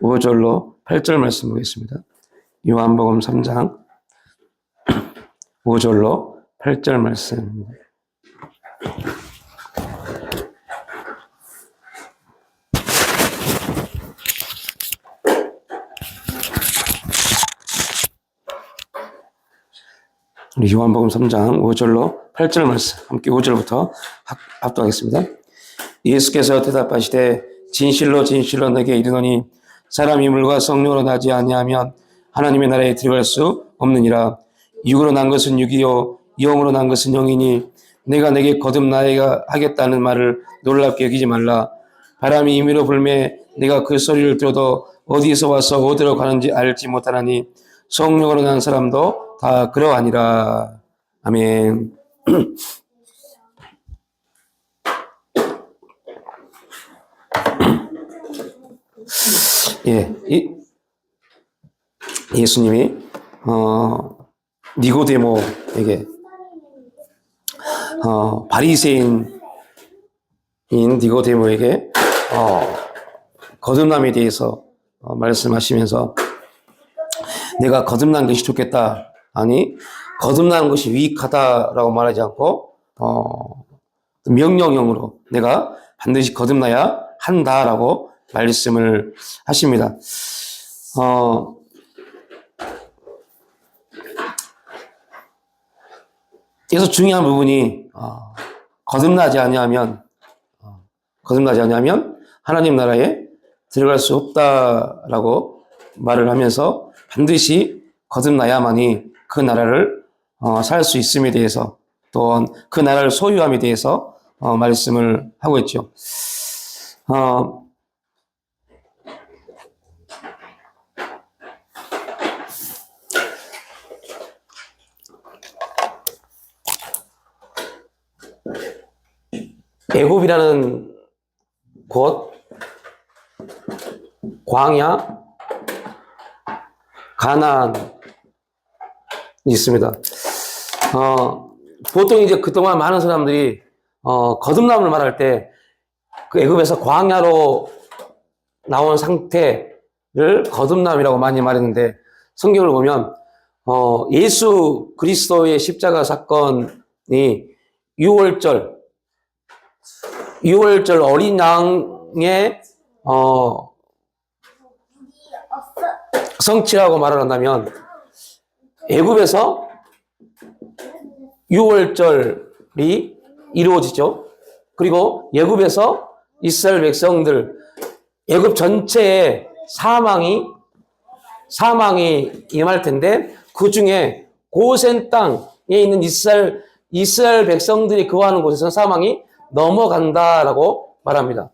5절로 8절 말씀 보겠습니다. 요한복음 3장 5절로 8절 말씀입니다. 우리 요한복음 3장 5절로 8절 말씀 함께 5절부터 합독하겠습니다. 예수께서 대답하시되 진실로 진실로 내게 이르노니 사람이 물과 성령으로 나지 아니하면 하나님의 나라에 들어갈 수 없느니라. 육으로 난 것은 육이요 영으로 난 것은 영이니 내가 내게 거듭나야 하겠다는 말을 놀랍게 여기지 말라. 바람이 임의로 불매 내가 그 소리를 들어도 어디서 와서 어디로 가는지 알지 못하나니 성령으로 난 사람도 다 그러하니라. 아멘. 예, 예수님이 니고데모에게 바리새인인 니고데모에게 거듭남에 대해서 말씀하시면서 내가 거듭난 것이 좋겠다, 아니 거듭나는 것이 유익하다라고 말하지 않고 명령형으로 내가 반드시 거듭나야 한다라고 말씀을 하십니다. 그래서 중요한 부분이 거듭나지 아니하면 하나님 나라에 들어갈 수 없다라고 말을 하면서 반드시 거듭나야만이 그 나라를 살 수 있음에 대해서 또한 그 나라를 소유함에 대해서 말씀을 하고 있죠. 애굽이라는 곳, 광야, 가나안이 있습니다. 보통 이제 그동안 많은 사람들이 거듭남을 말할 때 그 애굽에서 광야로 나온 상태를 거듭남이라고 많이 말했는데 성경을 보면 예수 그리스도의 십자가 사건이 6월절 어린 양의 성취라고 말을 한다면 애굽에서 6월절이 이루어지죠. 그리고 애굽에서 이스라엘 백성들 애굽 전체에 사망이 임할 텐데 그 중에 고센 땅에 있는 이스라엘 백성들이 거하는 곳에서 사망이 넘어간다라고 말합니다.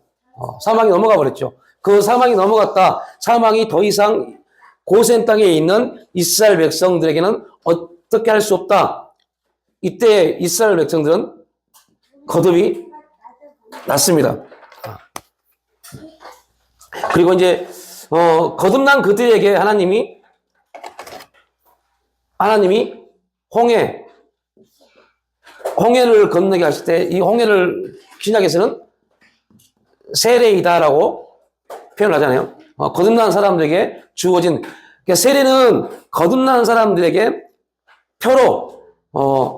사망이 넘어가 버렸죠. 그 사망이 넘어갔다. 사망이 더 이상 고센 땅에 있는 이스라엘 백성들에게는 어떻게 할 수 없다. 이때 이스라엘 백성들은 거듭이 났습니다. 그리고 이제 거듭난 그들에게 하나님이 홍해를 건너게 하실 때 이 홍해를 신약에서는 세례이다라고 표현하잖아요. 거듭난 사람들에게 주어진, 그러니까 세례는 거듭난 사람들에게 표로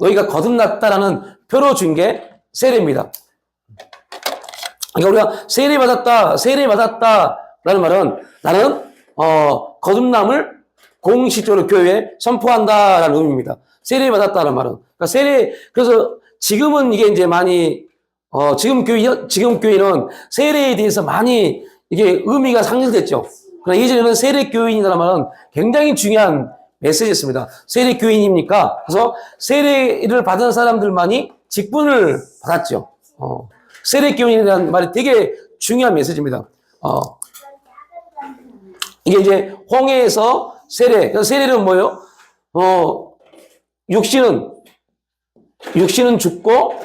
너희가 거듭났다라는 표로 준 게 세례입니다. 그러니까 우리가 세례 받았다라는 말은 나는 거듭남을 공식적으로 교회에 선포한다라는 의미입니다. 세례 받았다는 말은. 그러니까 그래서 지금은 이게 이제 많이 지금 교회는 세례에 대해서 많이 이게 의미가 상실됐죠. 그러나 예전에는 세례 교인이라는 말은 굉장히 중요한 메시지였습니다. 세례 교인입니까? 그래서 세례를 받은 사람들만이 직분을 받았죠. 세례 교인이라는 말이 되게 중요한 메시지입니다. 이게 이제 홍해에서 세례. 세례는 뭐예요? 육신은 죽고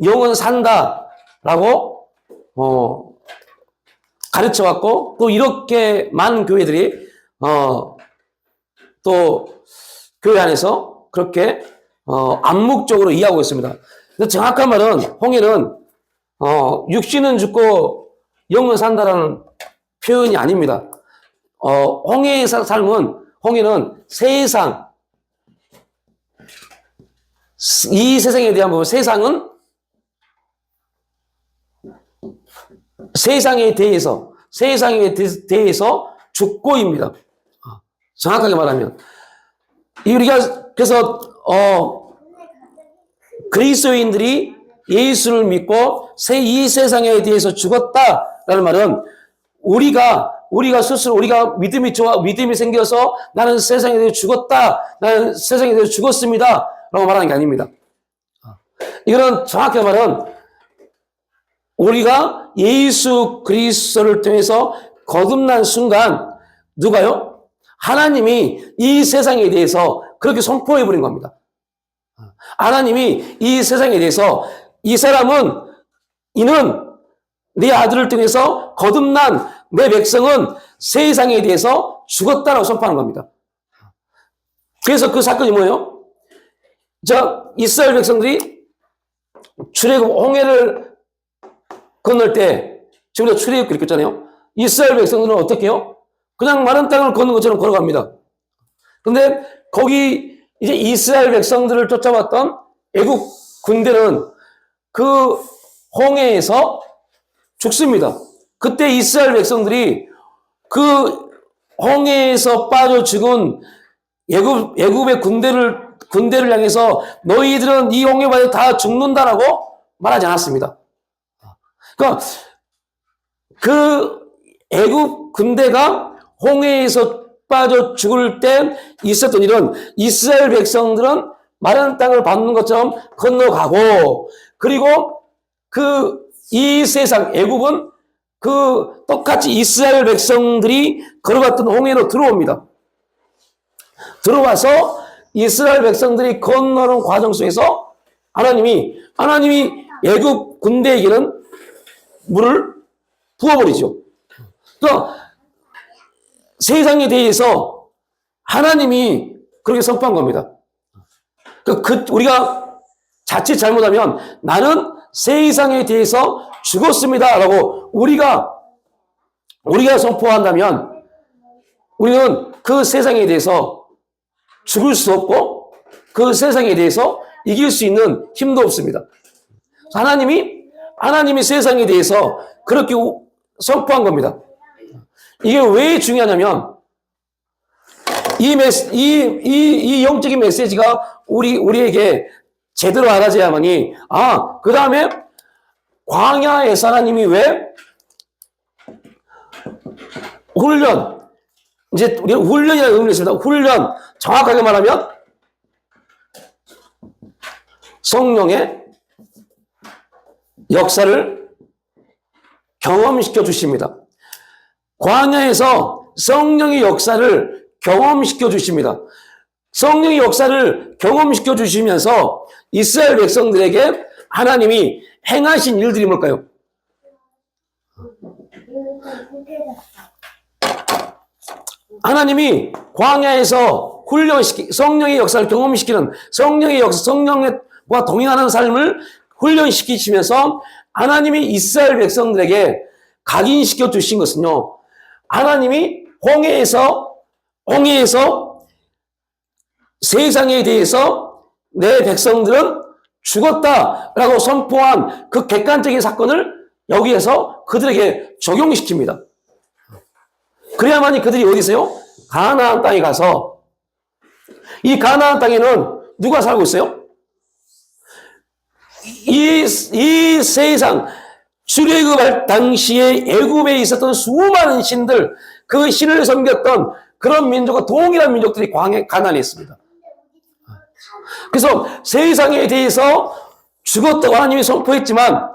영은 산다라고 가르쳐왔고 또 이렇게 많은 교회들이 또 교회 안에서 그렇게 암묵적으로 이해하고 있습니다. 근데 정확한 말은 홍해는 육신은 죽고 영은 산다라는 표현이 아닙니다. 홍해의 삶은, 홍해는 세상, 이 세상에 대한 부분, 세상은 세상에 대해서 죽고입니다. 정확하게 말하면. 우리가, 그래서, 그리스도인들이 예수를 믿고 이 세상에 대해서 죽었다라는 말은 우리가 스스로 믿음이 생겨서 나는 세상에 대해서 죽었다. 나는 세상에 대해서 죽었습니다. 라고 말하는 게 아닙니다. 이거는 정확하게 말은 우리가 예수 그리스도를 통해서 거듭난 순간 누가요? 하나님이 이 세상에 대해서 그렇게 선포해 버린 겁니다. 하나님이 이 세상에 대해서 이는 내 아들을 통해서 거듭난 내 백성은 세상에 대해서 죽었다라고 선포하는 겁니다. 그래서 그 사건이 뭐예요? 이스라엘 백성들이 출애굽 홍해를 건널 때, 지금 우리가 출애굽 읽었잖아요. 이스라엘 백성들은 어떻게 해요? 그냥 마른 땅을 걷는 것처럼 걸어갑니다. 근데 거기 이제 이스라엘 백성들을 쫓아왔던 애국 군대는 그 홍해에서 죽습니다. 그때 이스라엘 백성들이 그 홍해에서 빠져 죽은 애굽의 군대를 향해서 너희들은 이 홍해 바다에 다 죽는다라고 말하지 않았습니다. 그러니까 그 애굽 군대가 홍해에서 빠져 죽을 때 있었던 일은 이스라엘 백성들은 마른 땅을 밟는 것처럼 건너가고, 그리고 이 세상 애굽은 똑같이 이스라엘 백성들이 걸어갔던 홍해로 들어옵니다. 들어와서 이스라엘 백성들이 건너는 과정 속에서 하나님이 애굽 군대에게는 물을 부어버리죠. 그러니까 세상에 대해서 하나님이 그렇게 선포한 겁니다. 우리가 자칫 잘못하면 나는 세상에 대해서 죽었습니다라고 우리가 선포한다면 우리는 그 세상에 대해서 죽을 수 없고 그 세상에 대해서 이길 수 있는 힘도 없습니다. 하나님이 세상에 대해서 그렇게 선포한 겁니다. 이게 왜 중요하냐면 이 영적인 메시지가 우리에게 제대로 알아져야만이, 그 다음에 광야에서 하나님이 왜 이제 우리가 훈련이라는 의미를 있습니다. 훈련, 정확하게 말하면 성령의 역사를 경험시켜 주십니다. 광야에서 성령의 역사를 경험시켜 주십니다. 성령의 역사를 경험시켜 주시면서 이스라엘 백성들에게 하나님이 행하신 일들이 뭘까요? 하나님이 광야에서 성령의 역사를 경험시키는 성령과 동행하는 삶을 훈련시키시면서 하나님이 이스라엘 백성들에게 각인시켜 주신 것은요, 하나님이 홍해에서 세상에 대해서 내 백성들은 죽었다라고 선포한 그 객관적인 사건을 여기에서 그들에게 적용시킵니다. 그래야만이 그들이 어디 있어요? 가나안 땅에 가서, 이 가나안 땅에는 누가 살고 있어요? 이 세상 출애굽할 당시에 애굽에 있었던 수많은 신들, 그 신을 섬겼던 그런 민족과 동일한 민족들이 가나안에 있습니다. 그래서 세상에 대해서 죽었다고 하나님이 선포했지만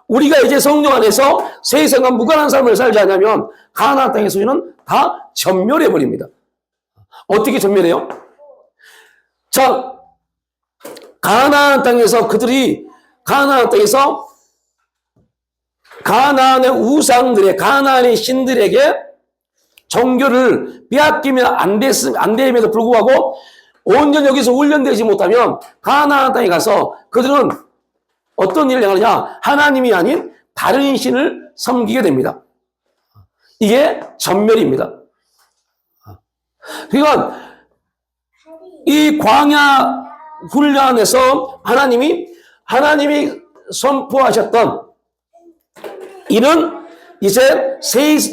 우리가 이제 성령 안에서 세상과 무관한 삶을 살지 않으면 가나안 땅의 소유는 다 전멸해 버립니다. 어떻게 전멸해요? 자, 가나안 땅에서 가나안의 우상들의, 가나안의 신들에게 정교를 빼앗기면 안 됨에도 불구하고 온전히 여기서 훈련되지 못하면 가나안 땅에 가서 그들은 어떤 일을 행하느냐? 하나님이 아닌 다른 신을 섬기게 됩니다. 이게 전멸입니다. 그러니까 이 광야 훈련에서 하나님이 선포하셨던 이런 이제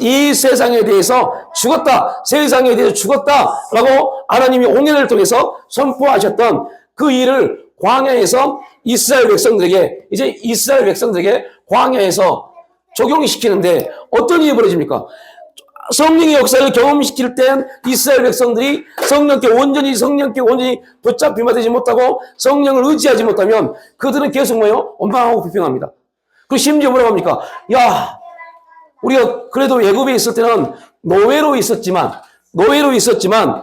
이 세상에 대해서 죽었다, 세상에 대해서 죽었다라고 하나님이 온년을 통해서 선포하셨던 그 일을 광야에서 이스라엘 백성들에게 광야에서 적용시키는데 어떤 일이 벌어집니까? 성령의 역사를 경험시킬 땐 이스라엘 백성들이 성령께 온전히 붙잡히마 되지 못하고 성령을 의지하지 못하면 그들은 계속 뭐예요? 원망하고 불평합니다. 그 심지어 뭐라고 합니까? 야, 우리가 그래도 애굽에 있을 때는 노예로 있었지만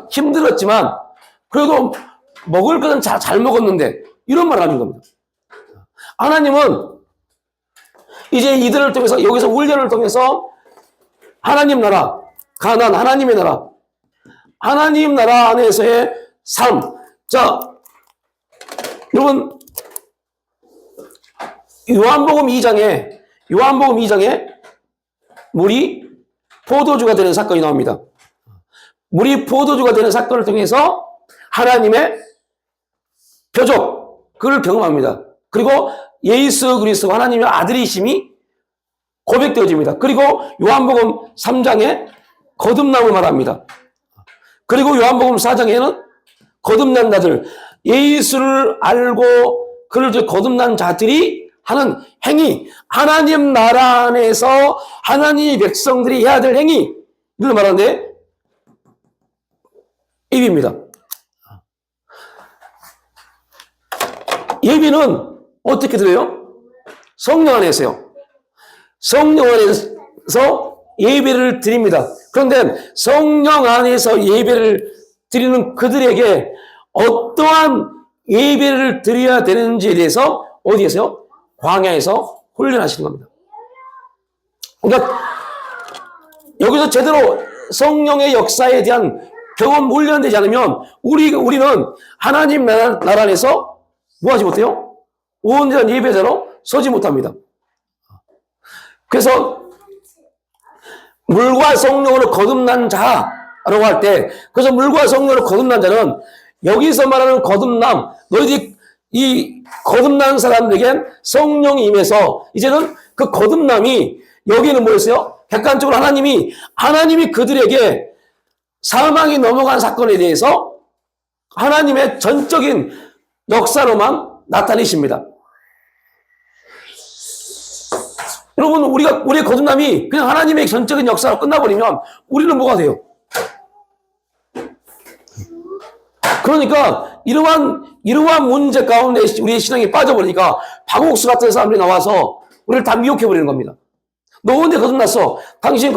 힘들었지만 그래도 먹을 것은 잘 먹었는데 이런 말을 하는 겁니다. 하나님은 이제 이들을 통해서 여기서 훈련을 통해서 하나님 나라, 가나안 하나님의 나라, 하나님 나라 안에서의 삶. 자, 여러분 요한복음 2장에 물이 포도주가 되는 사건이 나옵니다. 물이 포도주가 되는 사건을 통해서 하나님의 표적, 그걸 경험합니다. 그리고 예수 그리스도 하나님의 아들이심이 고백되어집니다. 그리고 요한복음 3장에 거듭남을 말합니다. 그리고 요한복음 4장에는 거듭난 자들, 예수를 알고 그를 거듭난 자들이 하는 행위, 하나님 나라 안에서 하나님의 백성들이 해야 될 행위, 이걸 말하는데 예비입니다. 예비는 어떻게 들어요? 성령 안에서요. 성령 안에서 예배를 드립니다. 그런데 성령 안에서 예배를 드리는 그들에게 어떠한 예배를 드려야 되는지에 대해서 어디에서요? 광야에서 훈련하시는 겁니다. 그러니까 여기서 제대로 성령의 역사에 대한 경험 훈련되지 않으면 우리는 하나님 나라 안에서 뭐 하지 못해요? 온전한 예배자로 서지 못합니다. 그래서 물과 성령으로 거듭난 자라고 할 때, 그래서 물과 성령으로 거듭난 자는 여기서 말하는 거듭남, 너희들이 이 거듭난 사람들에겐 성령이 임해서 이제는 그 거듭남이 여기는 뭐였어요? 객관적으로 하나님이 그들에게 사망이 넘어간 사건에 대해서 하나님의 전적인 역사로만 나타내십니다. 여러분, 우리의 거듭남이 그냥 하나님의 전적인 역사로 끝나버리면 우리는 뭐가 돼요? 그러니까 이러한 문제 가운데 우리의 신앙이 빠져버리니까 박옥수 같은 사람들이 나와서 우리를 다 미혹해버리는 겁니다. 너 언제 거듭났어? 당신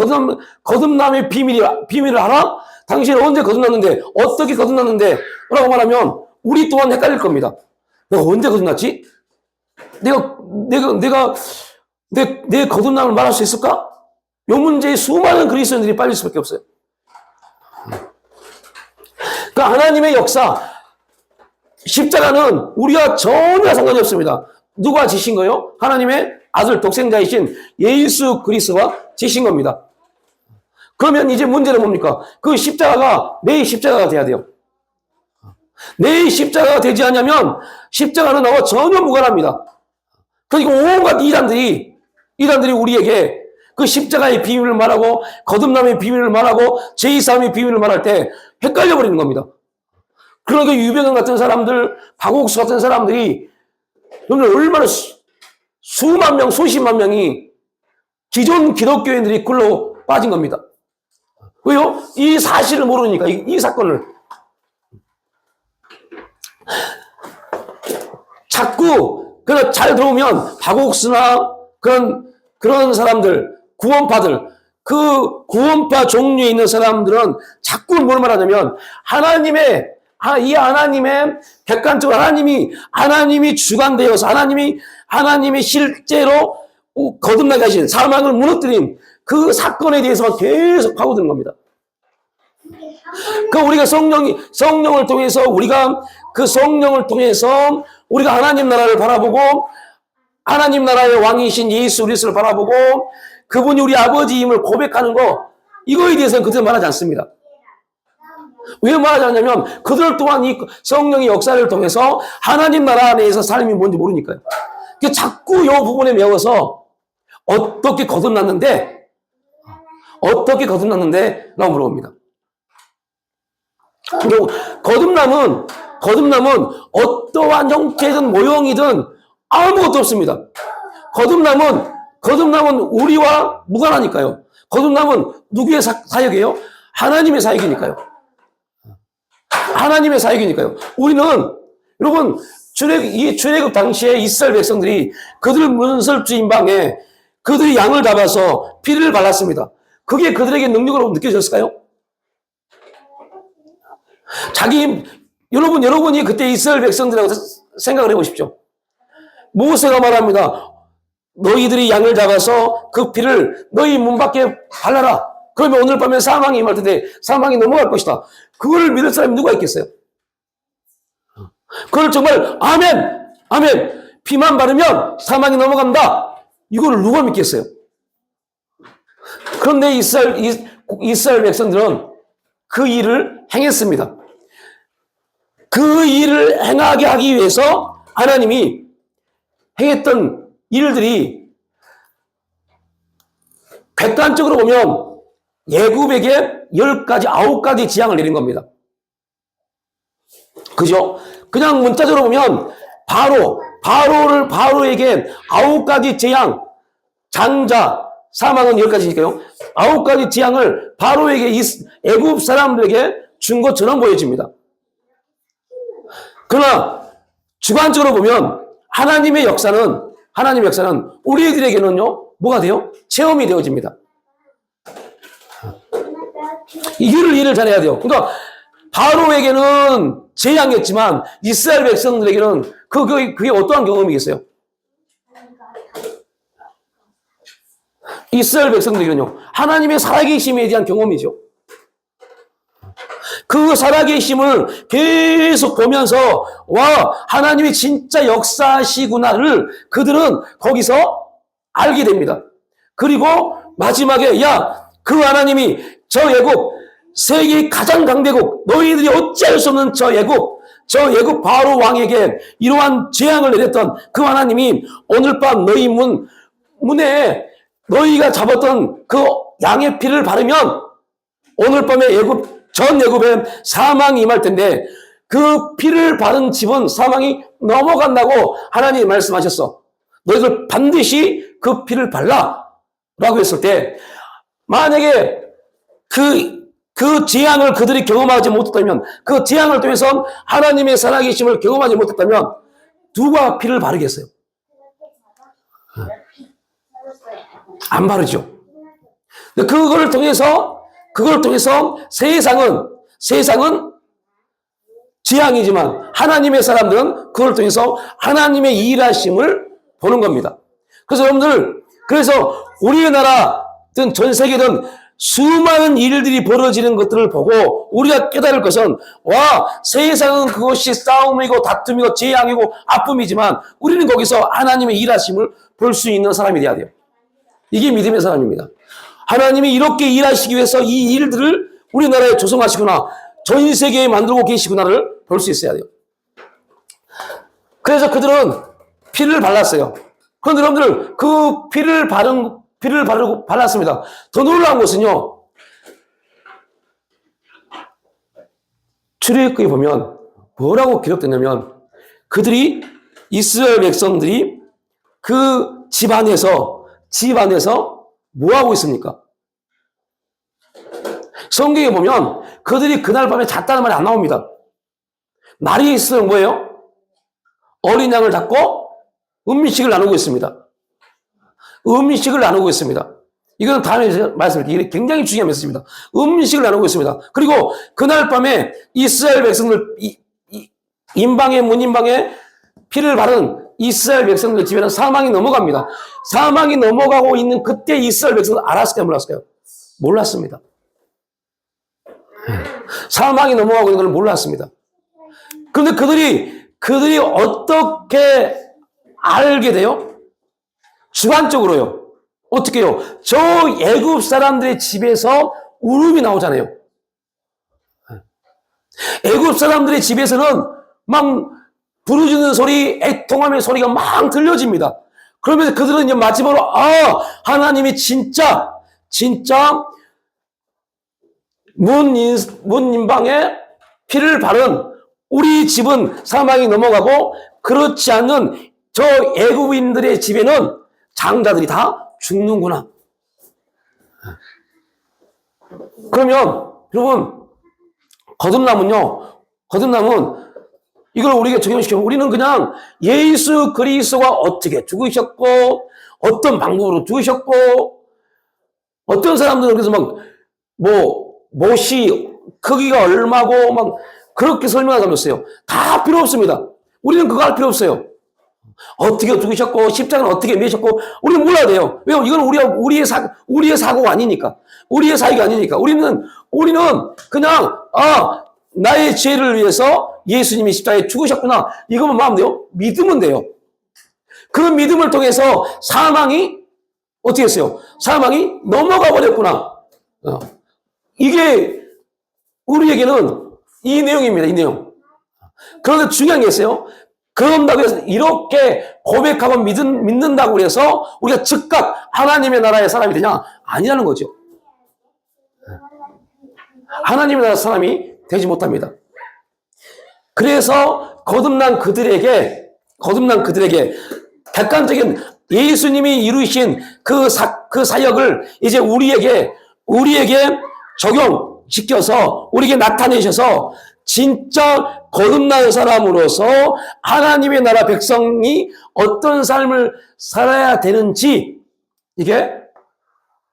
거듭남의 비밀을 알아? 당신은 언제 거듭났는데? 어떻게 거듭났는데? 라고 말하면 우리 또한 헷갈릴 겁니다. 내가 언제 거듭났지? 내 거듭남을 말할 수 있을까? 이 문제에 수많은 그리스도인들이 빠질 수밖에 없어요. 그러니까 하나님의 역사, 십자가는 우리와 전혀 상관이 없습니다. 누가 지신 거요? 하나님의 아들 독생자이신 예수 그리스도가 지신 겁니다. 그러면 이제 문제는 뭡니까? 그 십자가가 내 십자가가 돼야 돼요. 내 십자가가 되지 않으면 십자가는 나와 전혀 무관합니다. 그러니까 온갖 이단들이 우리에게 그 십자가의 비밀을 말하고 거듭남의 비밀을 말하고 제2삶의 비밀을 말할 때 헷갈려 버리는 겁니다. 그러니까 유병현 같은 사람들, 박옥수 같은 사람들이 얼마나 수만 명, 수십만 명이 기존 기독교인들이 글로 빠진 겁니다. 왜요? 이 사실을 모르니까, 이 사건을. 자꾸, 잘 들어오면, 박옥수나 그런 사람들, 구원파들, 그 구원파 종류에 있는 사람들은 자꾸 뭘 말하냐면, 이 하나님의, 객관적으로 하나님이 주관되어서 하나님이 실제로 거듭나게 하신 사망을 무너뜨린 그 사건에 대해서 계속 파고드는 겁니다. 그 우리가 성령을 통해서 우리가 하나님 나라를 바라보고 하나님 나라의 왕이신 예수 그리스도를 바라보고 그분이 우리 아버지임을 고백하는 거, 이거에 대해서는 그들은 말하지 않습니다. 왜 말하지 않냐면 그들 또한 이 성령의 역사를 통해서 하나님 나라 안에서 삶이 뭔지 모르니까요. 자꾸 이 부분에 매워서 어떻게 거듭났는데 라고 물어봅니다. 거듭남은 어떠한 형태든 모형이든 아무것도 없습니다. 거듭남은 우리와 무관하니까요. 거듭남은 누구의 사역이에요? 하나님의 사역이니까요. 우리는 여러분 출애굽 당시에 이스라엘 백성들이 그들 문설주 인방에 그들이 양을 잡아서 피를 발랐습니다. 그게 그들에게 능력으로 느껴졌을까요? 여러분이 그때 이스라엘 백성들하고 생각을 해보십시오. 모세가 말합니다. 너희들이 양을 잡아서 그 피를 너희 문 밖에 발라라. 그러면 오늘 밤에 사망이 임할 텐데 사망이 넘어갈 것이다. 그걸 믿을 사람이 누가 있겠어요? 그걸 정말 아멘 피만 바르면 사망이 넘어간다. 이거를 누가 믿겠어요? 그런데 이스라엘 백성들은 그 일을 행했습니다. 그 일을 행하게 하기 위해서 하나님이 행했던 일들이 객관적으로 보면 애굽에게 9가지 재앙을 내린 겁니다. 그죠? 그냥 문자적으로 보면 바로에게 9가지 재앙, 장자, 사망은 10가지니까요. 9가지 재앙을 바로에게 애굽 사람들에게 준 것처럼 보여집니다. 그러나 주관적으로 보면 하나님의 역사는 우리들에게는요, 뭐가 돼요? 체험이 되어집니다. 이해를 잘해야 돼요. 그러니까 바로에게는 재앙이었지만 이스라엘 백성들에게는 그게 어떠한 경험이겠어요? 이스라엘 백성들에게는요, 하나님의 살아계심에 대한 경험이죠. 그 살아계심을 계속 보면서 하나님이 진짜 역사하시구나를 그들은 거기서 알게 됩니다. 그리고 마지막에 그 하나님이 저 애굽 세계 가장 강대국 너희들이 어찌할 수 없는 저 애굽 바로 왕에게 이러한 재앙을 내렸던 그 하나님이 오늘 밤 너희 문에 너희가 잡았던 그 양의 피를 바르면 오늘 밤에 전 애굽에 사망이 임할 텐데 그 피를 바른 집은 사망이 넘어간다고 하나님이 말씀하셨어. 너희들 반드시 그 피를 발라 라고 했을 때 만약에 그 재앙을 그들이 경험하지 못했다면, 그 재앙을 통해서 하나님의 살아계심을 경험하지 못했다면 누가 피를 바르겠어요? 안 바르죠. 그걸 통해서 세상은 재앙이지만 하나님의 사람들은 그걸 통해서 하나님의 일하심을 보는 겁니다. 그래서 여러분들, 우리나라든 전 세계든 수많은 일들이 벌어지는 것들을 보고 우리가 깨달을 것은 세상은 그것이 싸움이고 다툼이고 재앙이고 아픔이지만 우리는 거기서 하나님의 일하심을 볼 수 있는 사람이 돼야 돼요. 이게 믿음의 사람입니다. 하나님이 이렇게 일하시기 위해서 이 일들을 우리나라에 조성하시구나, 전 세계에 만들고 계시구나를 볼 수 있어야 돼요. 그래서 그들은 피를 발랐어요. 그런데 여러분들 그 피를 발랐습니다. 더 놀라운 것은요, 출애굽기에 보면 뭐라고 기록됐냐면 이스라엘 백성들이 그 집 안에서 뭐 하고 있습니까? 성경에 보면 그들이 그날 밤에 잤다는 말이 안 나옵니다. 날이 있으면 뭐예요? 어린 양을 잡고 음식을 나누고 있습니다. 이거는 다음에 말씀드릴게요. 이게 굉장히 중요한 메시지입니다. 음식을 나누고 있습니다. 그리고 그날 밤에 이스라엘 백성들, 인방에, 문인방에 피를 바른 이스라엘 백성들 집에는 사망이 넘어갑니다. 사망이 넘어가고 있는 그때 이스라엘 백성들 알았을까요? 몰랐을까요? 몰랐습니다. 사망이 넘어가고 있는 걸 몰랐습니다. 그런데 그들이 어떻게 알게 돼요? 주관적으로요. 어떻게 해요? 저 애굽 사람들의 집에서 울음이 나오잖아요. 애굽 사람들의 집에서는 막 부르짖는 소리, 애통하는 소리가 막 들려집니다. 그러면서 그들은 이제 마지막으로 하나님이 진짜 문인방에 피를 바른 우리 집은 사망이 넘어가고 그렇지 않는 저 애굽인들의 집에는 장자들이 다 죽는구나. 그러면 여러분 거듭남은 이걸 우리에게 적용시키면 우리는 그냥 예수 그리스도가 어떻게 죽으셨고 어떤 방법으로 죽으셨고 어떤 사람들은 그래서 못이 크기가 얼마고 막 그렇게 설명하는 사람이 있어요. 다 필요 없습니다. 우리는 그거 할 필요 없어요. 어떻게 죽으셨고 십자가는 어떻게 매셨고 우리는 몰라야 돼요. 왜요? 이건 우리의 사고가 아니니까. 우리의 사역이 아니니까. 우리는 그냥 나의 죄를 위해서 예수님이 십자가에 죽으셨구나. 이것만 마음 돼요. 믿으면 돼요. 그 믿음을 통해서 사망이 어떻게 했어요? 사망이 넘어가 버렸구나. 이게 우리에게는 이 내용입니다. 이 내용. 그런데 중요한 게 있어요. 그런다고 해서 이렇게 고백하고 믿는다고 해서 우리가 즉각 하나님의 나라의 사람이 되냐? 아니라는 거죠. 하나님의 나라 사람이 되지 못합니다. 그래서 거듭난 그들에게 객관적인 예수님이 이루신 그 사역을 이제 우리에게 적용시켜서 우리에게 나타내셔서 진짜 거듭난 사람으로서 하나님의 나라 백성이 어떤 삶을 살아야 되는지 이게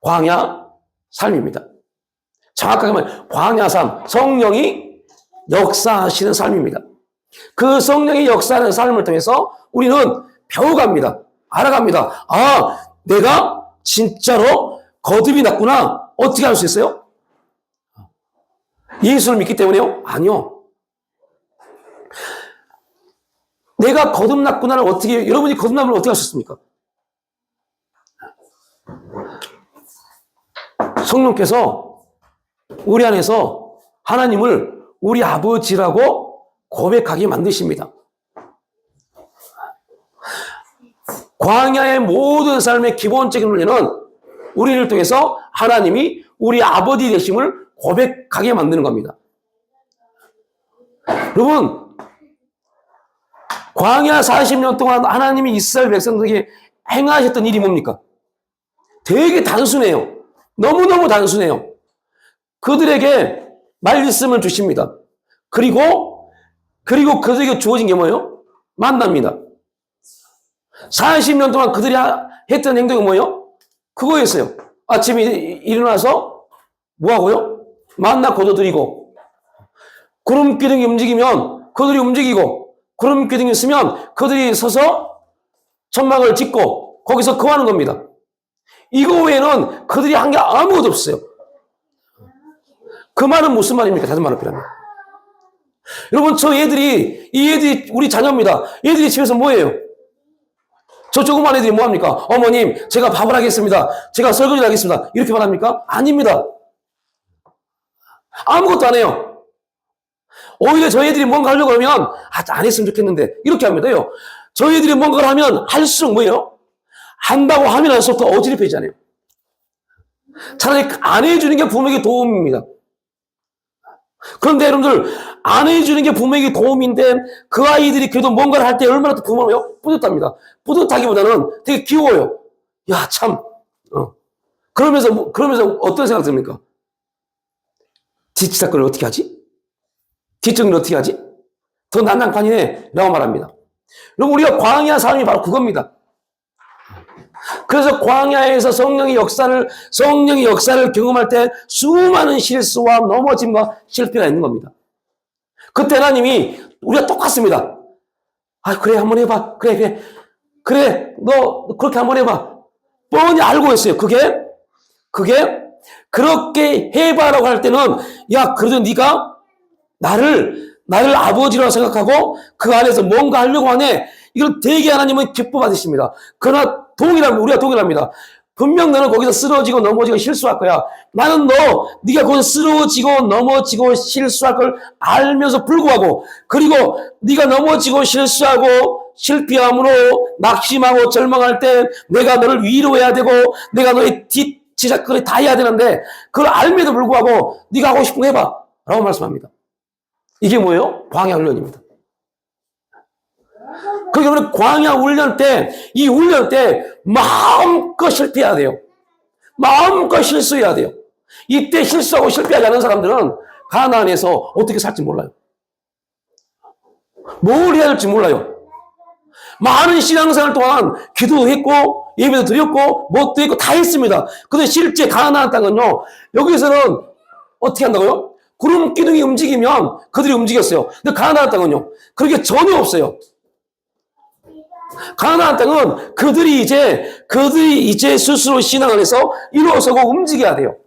광야 삶입니다. 정확하게 말하면 광야 삶, 성령이 역사하시는 삶입니다. 그 성령이 역사하는 삶을 통해서 우리는 배워갑니다. 알아갑니다. 내가 진짜로 거듭이 났구나. 어떻게 알 수 있어요? 예수를 믿기 때문에요? 아니요. 내가 거듭났구나를 여러분이 거듭남을 어떻게 할 수 있습니까? 성령께서 우리 안에서 하나님을 우리 아버지라고 고백하게 만드십니다. 광야의 모든 삶의 기본적인 원리는 우리를 통해서 하나님이 우리 아버지 되심을 고백하게 만드는 겁니다. 여러분, 광야 40년 동안 하나님이 이스라엘 백성들에게 행하셨던 일이 뭡니까? 되게 단순해요. 너무너무 단순해요. 그들에게 말씀을 주십니다. 그리고 그들에게 주어진 게 뭐예요? 만납니다. 40년 동안 그들이 했던 행동이 뭐예요? 그거였어요. 아침에 일어나서 뭐 하고요? 만나 거둬들이고, 구름 기둥이 움직이면 그들이 움직이고, 구름 기둥이 있으면 그들이 서서 천막을 짓고 거기서 거하는 겁니다. 이거 외에는 그들이 한 게 아무것도 없어요. 그 말은 무슨 말입니까? 다른 말로 표현하면. 여러분, 이 애들이 우리 자녀입니다. 얘들이 집에서 뭐예요? 저 조그만 애들이 뭐합니까? 어머님, 제가 밥을 하겠습니다. 제가 설거지를 하겠습니다. 이렇게 말합니까? 아닙니다. 아무것도 안 해요. 오히려 저희들이 뭔가 하려고 하면 안 했으면 좋겠는데 이렇게 합니다요. 저희들이 뭔가를 하면 할수록 뭐예요? 한다고 하면 할수록 더 어지럽혀지잖아요. 차라리 안 해주는 게 부모에게 도움입니다. 그런데 여러분들, 안 해주는 게 부모에게 도움인데 그 아이들이 그래도 뭔가를 할 때 얼마나 또 부모는 뿌듯합니다. 뿌듯하기보다는 되게 귀여워요. 야, 참. 그러면서 어떤 생각 듭니까? 뒷사건을 어떻게 하지? 뒷정리를 어떻게 하지? 더 난장판이네. 라고 말합니다. 여러분, 우리가 광야 삶이 바로 그겁니다. 그래서 광야에서 성령의 역사를 경험할 때 수많은 실수와 넘어짐과 실패가 있는 겁니다. 그때 하나님이 우리가 똑같습니다. 그래, 한번 해봐. 그래, 너 그렇게 한번 해봐. 뻔히 알고 있어요. 그게 그렇게 해봐라고 할 때는, 야, 그래도 네가 나를 아버지라고 생각하고 그 안에서 뭔가 하려고 하네. 이걸 되게 하나님은 기뻐 받으십니다. 그러나 우리가 동일합니다. 분명 너는 거기서 쓰러지고 넘어지고 실수할 거야. 나는 네가 거기서 쓰러지고 넘어지고 실수할 걸 알면서 불구하고, 그리고 네가 넘어지고 실수하고 실패함으로 낙심하고 절망할 때 내가 너를 위로해야 되고 내가 너의 뒷지적거리 다 해야 되는데 그걸 알면서 불구하고 네가 하고 싶은 거 해봐 라고 말씀합니다. 이게 뭐예요? 광야 훈련입니다. 그러니까 우리 광야 훈련 때, 이 훈련 때 마음껏 실패해야 돼요. 마음껏 실수해야 돼요. 이때 실수하고 실패하지 않은 사람들은 가나안에서 어떻게 살지 몰라요. 뭘 해야 될지 몰라요. 많은 신앙생활 동안 기도도 했고 예배도 드렸고 뭣도 했고 다 했습니다. 근데 실제 가나안 땅은요, 여기서는 어떻게 한다고요? 구름 기둥이 움직이면 그들이 움직였어요. 근데 가나안 땅은요, 그렇게 전혀 없어요. 가나안 땅은 그들이 이제 스스로 신앙을 해서 일어서고 움직여야 돼요.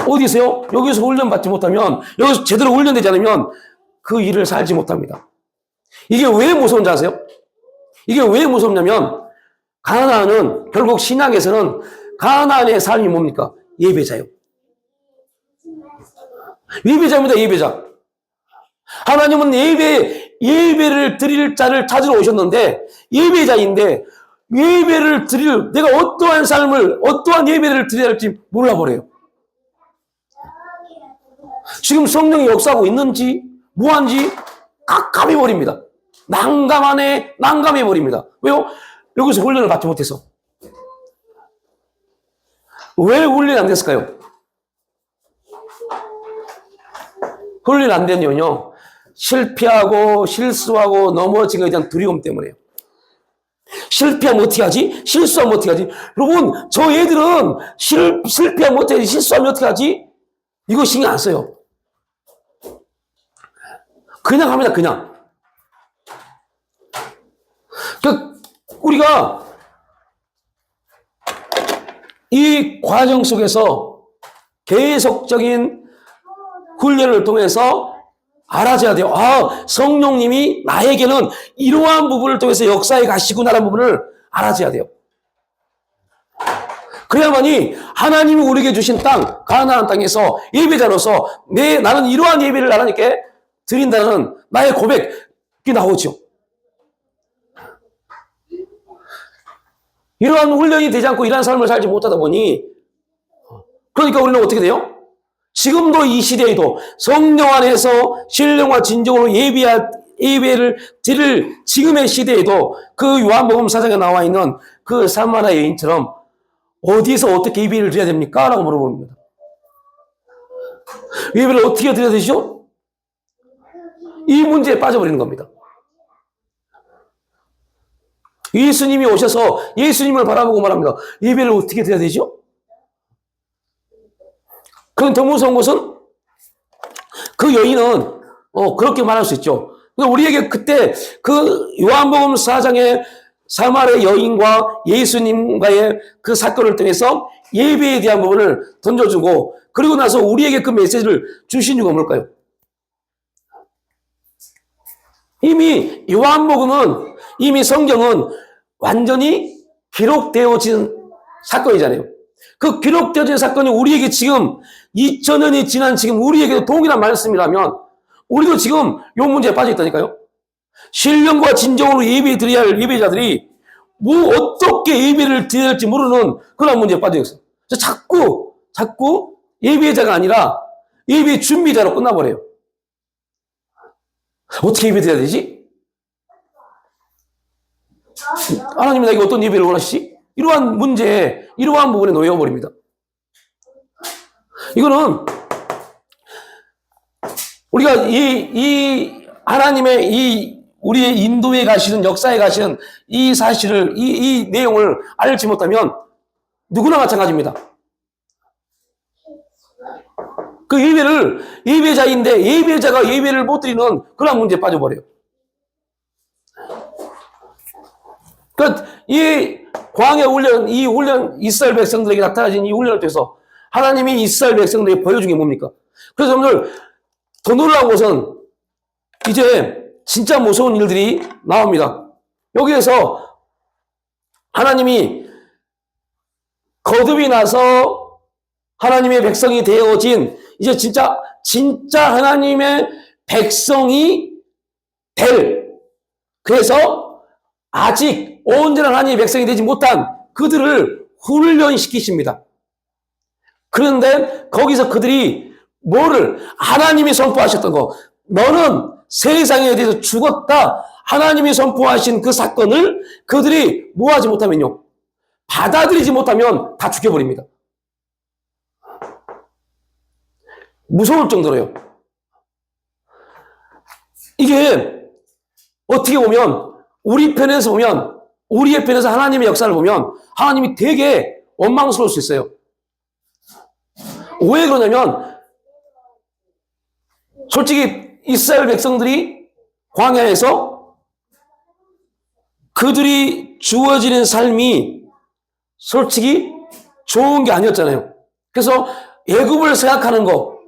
어디서요? 여기서 훈련받지 못하면, 여기서 제대로 훈련되지 않으면 그 일을 살지 못합니다. 이게 왜 무서운지 아세요? 이게 왜 무섭냐면, 가나안은 결국 신약에서는 가나안의 삶이 뭡니까? 예배자예요. 예배자입니다, 예배자. 하나님은 예배를 드릴 자를 찾으러 오셨는데, 예배자인데, 내가 어떠한 예배를 드려야 할지 몰라버려요. 지금 성령이 역사하고 있는지, 뭐한지, 깜깜해버립니다. 난감해버립니다. 왜요? 여기서 훈련을 받지 못해서. 왜 훈련이 안 됐을까요? 훈련이 안 된 이유는요, 실패하고 실수하고 넘어진 것에 대한 두려움 때문에요. 실패하면 어떻게 하지? 실수하면 어떻게 하지? 여러분, 저 애들은 실패하면 어떻게 하지? 실수하면 어떻게 하지? 이거 신경 안 써요. 그냥 합니다, 그냥. 그러니까 우리가 이 과정 속에서 계속적인 훈련을 통해서 알아줘야 돼요. 성령님이 나에게는 이러한 부분을 통해서 역사에 가시구나라는 부분을 알아줘야 돼요. 그래야만이 하나님이 우리에게 주신 땅, 가나안 땅에서 예배자로서 나는 이러한 예배를 하나님께 드린다는 나의 고백이 나오죠. 이러한 훈련이 되지 않고 이러한 삶을 살지 못하다 보니, 그러니까 우리는 어떻게 돼요? 지금도 이 시대에도 성령 안에서 신령과 진정으로 예배를 드릴 지금의 시대에도 그 요한복음 4장에 나와 있는 그 사마리아 여인처럼 어디에서 어떻게 예배를 드려야 됩니까? 라고 물어봅니다. 예배를 어떻게 드려야 되죠? 이 문제에 빠져버리는 겁니다. 예수님이 오셔서 예수님을 바라보고 말합니다. 예배를 어떻게 드려야 되죠? 그건 더 무서운 것은 그 여인은 그렇게 말할 수 있죠. 우리에게 그때 그 요한복음 4장의 사마리아 여인과 예수님과의 그 사건을 통해서 예배에 대한 부분을 던져주고, 그리고 나서 우리에게 그 메시지를 주신 이유가 뭘까요? 이미 요한복음은, 이미 성경은 완전히 기록되어진 사건이잖아요. 그 기록되어진 사건이 우리에게 지금 2000년이 지난 지금 우리에게도 동일한 말씀이라면 우리도 지금 이 문제에 빠져 있다니까요. 신령과 진정으로 예배 드려야 할 예배자들이 어떻게 예배를 드려야 할지 모르는 그런 문제에 빠져 있어요. 자꾸 예배자가 아니라 예배 준비자로 끝나버려요. 어떻게 예배 드려야 되지? 하나님이 나에게 어떤 예배를 원하시지? 이러한 문제에, 이러한 부분에 놓여버립니다. 이거는 우리가 이 하나님의 우리의 인도에 가시는, 역사에 가시는 이 사실을, 이 내용을 알지 못하면 누구나 마찬가지입니다. 그 예배자인데 예배자가 예배를 못 드리는 그런 문제에 빠져버려요. 그러니까 이 광야 훈련, 이 훈련, 이스라엘 백성들에게 나타나진 이 훈련을 통해서 하나님이 이스라엘 백성들에게 보여준 게 뭡니까? 그래서 오늘 더 놀라운 것은 이제 진짜 무서운 일들이 나옵니다. 여기에서 하나님이 거듭이 나서 하나님의 백성이 되어진 이제 진짜 하나님의 백성이 그래서 아직 온전한 하나님의 백성이 되지 못한 그들을 훈련시키십니다. 그런데 거기서 그들이 하나님이 선포하셨던 거, 너는 세상에 대해서 죽었다, 하나님이 선포하신 그 사건을 그들이 뭐하지 못하면요, 받아들이지 못하면 다 죽여버립니다. 무서울 정도로요. 이게 어떻게 보면 우리의 편에서 하나님의 역사를 보면 하나님이 되게 원망스러울 수 있어요. 왜 그러냐면 솔직히 이스라엘 백성들이 광야에서 그들이 주어지는 삶이 솔직히 좋은 게 아니었잖아요. 그래서 애굽을 생각하는 거,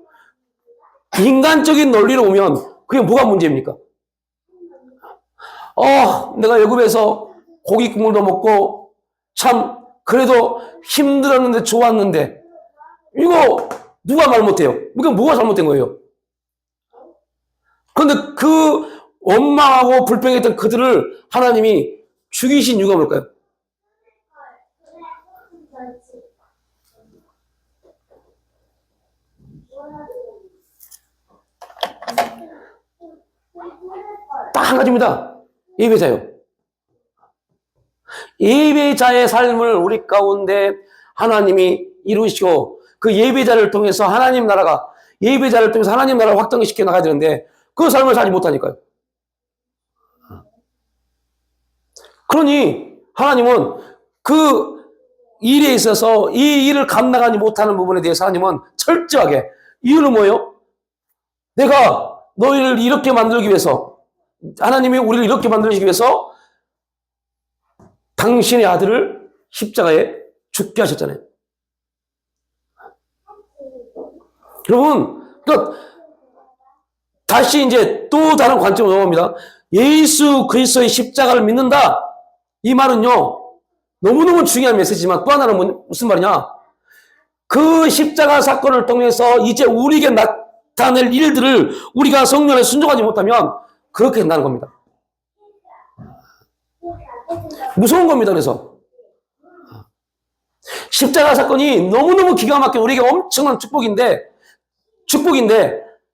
인간적인 논리로 보면 그게 뭐가 문제입니까? 내가 애굽에서 고기 국물도 먹고 참 그래도 힘들었는데 좋았는데 이거 누가 말 못해요? 이거 뭐가 잘못된 거예요? 그런데 그 원망하고 불평했던 그들을 하나님이 죽이신 이유가 뭘까요? 딱 한 가지입니다. 예배자요. 예배자의 삶을 우리 가운데 하나님이 이루시고 그 예배자를 통해서 하나님 나라를 확장시켜 나가야 되는데 그 삶을 살지 못하니까요. 그러니 하나님은 그 일에 있어서 이 일을 감당하지 못하는 부분에 대해서 하나님은 철저하게, 이유는 뭐예요? 내가 너희를 이렇게 만들기 위해서, 하나님이 우리를 이렇게 만들기 위해서 당신의 아들을 십자가에 죽게 하셨잖아요. 여러분, 다시 이제 또 다른 관점으로 넘어갑니다. 예수 그리스도의 십자가를 믿는다. 이 말은요, 너무너무 중요한 메시지지만 또 하나는 무슨 말이냐? 그 십자가 사건을 통해서 이제 우리에게 나타낼 일들을 우리가 성령에 순종하지 못하면 그렇게 된다는 겁니다. 무서운 겁니다. 그래서 십자가 사건이 너무너무 기가 막혀 우리에게 엄청난 축복인데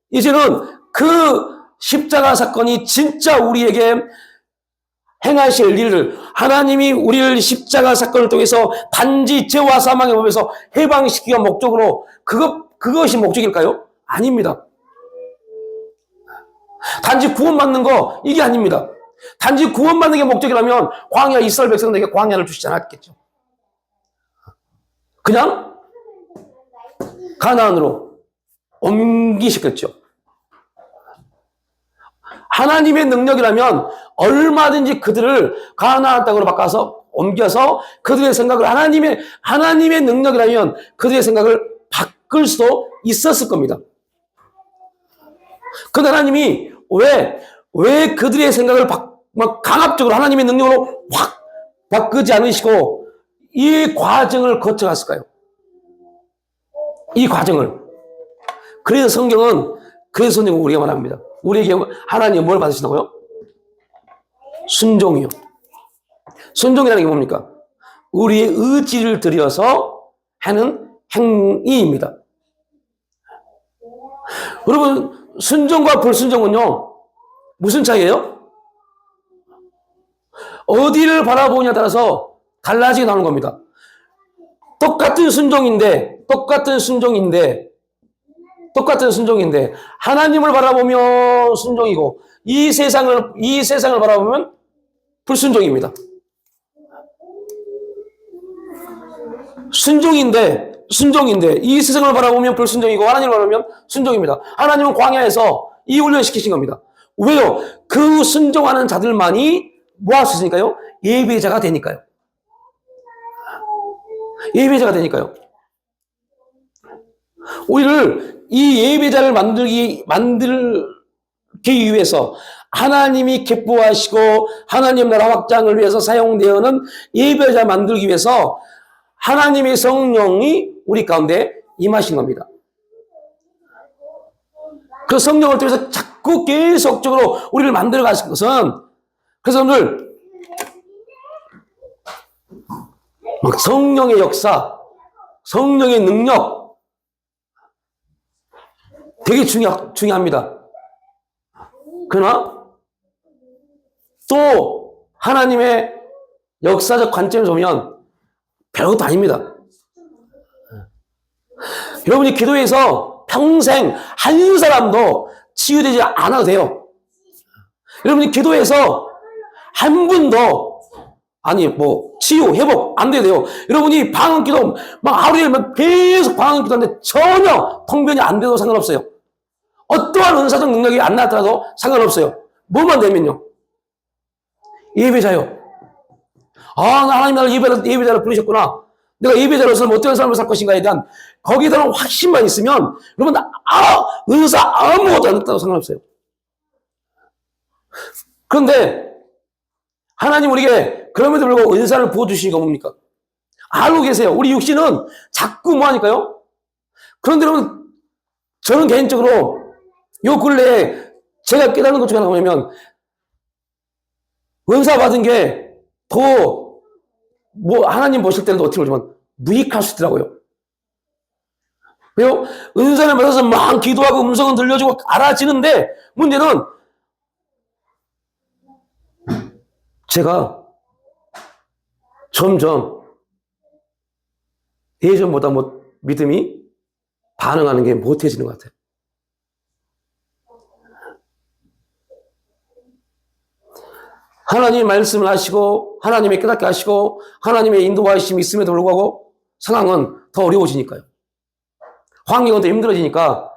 이제는 그 십자가 사건이 진짜 우리에게 행하실 일을, 하나님이 우리를 십자가 사건을 통해서 단지 죄와 사망의 법에서 해방시키기가 목적으로 그것이 목적일까요? 아닙니다. 단지 구원받는 거, 이게 아닙니다. 단지 구원받는 게 목적이라면 광야 이스라엘 백성들에게 광야를 주시지 않았겠죠. 그냥 가나안으로 옮기셨겠죠. 하나님의 능력이라면 얼마든지 그들을 가나안 땅으로 바꿔서 옮겨서 그들의 생각을, 하나님의 능력이라면 그들의 생각을 바꿀 수도 있었을 겁니다. 그런데 하나님이 왜 그들의 생각을 강압적으로 하나님의 능력으로 확 바꾸지 않으시고 이 과정을 거쳐갔을까요? 이 과정을. 그래서 성경은 우리가 말합니다. 우리에게 하나님이 뭘 받으신다고요? 순종이요. 순종이라는 게 뭡니까? 우리의 의지를 들여서 하는 행위입니다. 여러분, 순종과 불순종은요, 무슨 차이예요? 어디를 바라보냐에 따라서 달라지게 나오는 겁니다. 똑같은 순종인데 하나님을 바라보면 순종이고 이 세상을 바라보면 불순종입니다. 순종인데 이 세상을 바라보면 불순종이고 하나님을 바라보면 순종입니다. 하나님은 광야에서 이 훈련을 시키신 겁니다. 왜요? 그 순종하는 자들만이 뭐 할 수 있으니까요? 예배자가 되니까요. 우리를 이 예배자를 만들기 위해서 하나님이 기뻐하시고 하나님 나라 확장을 위해서 사용되어는 예배자 만들기 위해서 하나님의 성령이 우리 가운데 임하신 겁니다. 그 성령을 통해서 자꾸 계속적으로 우리를 만들어 가신 것은, 그래서 오늘 성령의 역사, 성령의 능력 되게 중요합니다. 그러나 또 하나님의 역사적 관점에서 보면 별것도 아닙니다. 여러분이 기도해서 평생 한 사람도 치유되지 않아도 돼요. 여러분이 기도해서 한 분도 치유, 회복 안 돼도 돼요. 여러분이 방언 기도 막 하루에 계속 방언 기도하는데 전혀 통변이 안 돼도 상관없어요. 어떠한 은사적 능력이 안 나타나도 상관없어요. 뭐만 되면요. 예배자요. 하나님 나를 예배자로 부르셨구나. 내가 예배자로서는 어떤 삶을 살 것인가에 대한 거기에 대한 확신만 있으면 여러분 은사 아무것도 안 됐다고 상관없어요. 그런데 하나님 우리에게 그럼에도 불구하고 은사를 부어주시는 거 뭡니까? 알고 계세요. 우리 육신은 자꾸 뭐 하니까요? 그런데 여러분 저는 개인적으로 요 근래에 제가 깨닫는 것 중에 하나가 뭐냐면 은사 받은 게 더 하나님 보실 때는 어떻게 보지만 무익할 수 있더라고요. 왜요? 은사를 받아서 막 기도하고 음성은 들려주고 알아지는데 문제는 제가 점점 예전보다 믿음이 반응하는 게 못해지는 것 같아요. 하나님의 말씀을 하시고 하나님의 깨닫게 하시고 하나님의 인도하심이 있음에도 불구하고 상황은 더 어려워지니까요. 환경은 더 힘들어지니까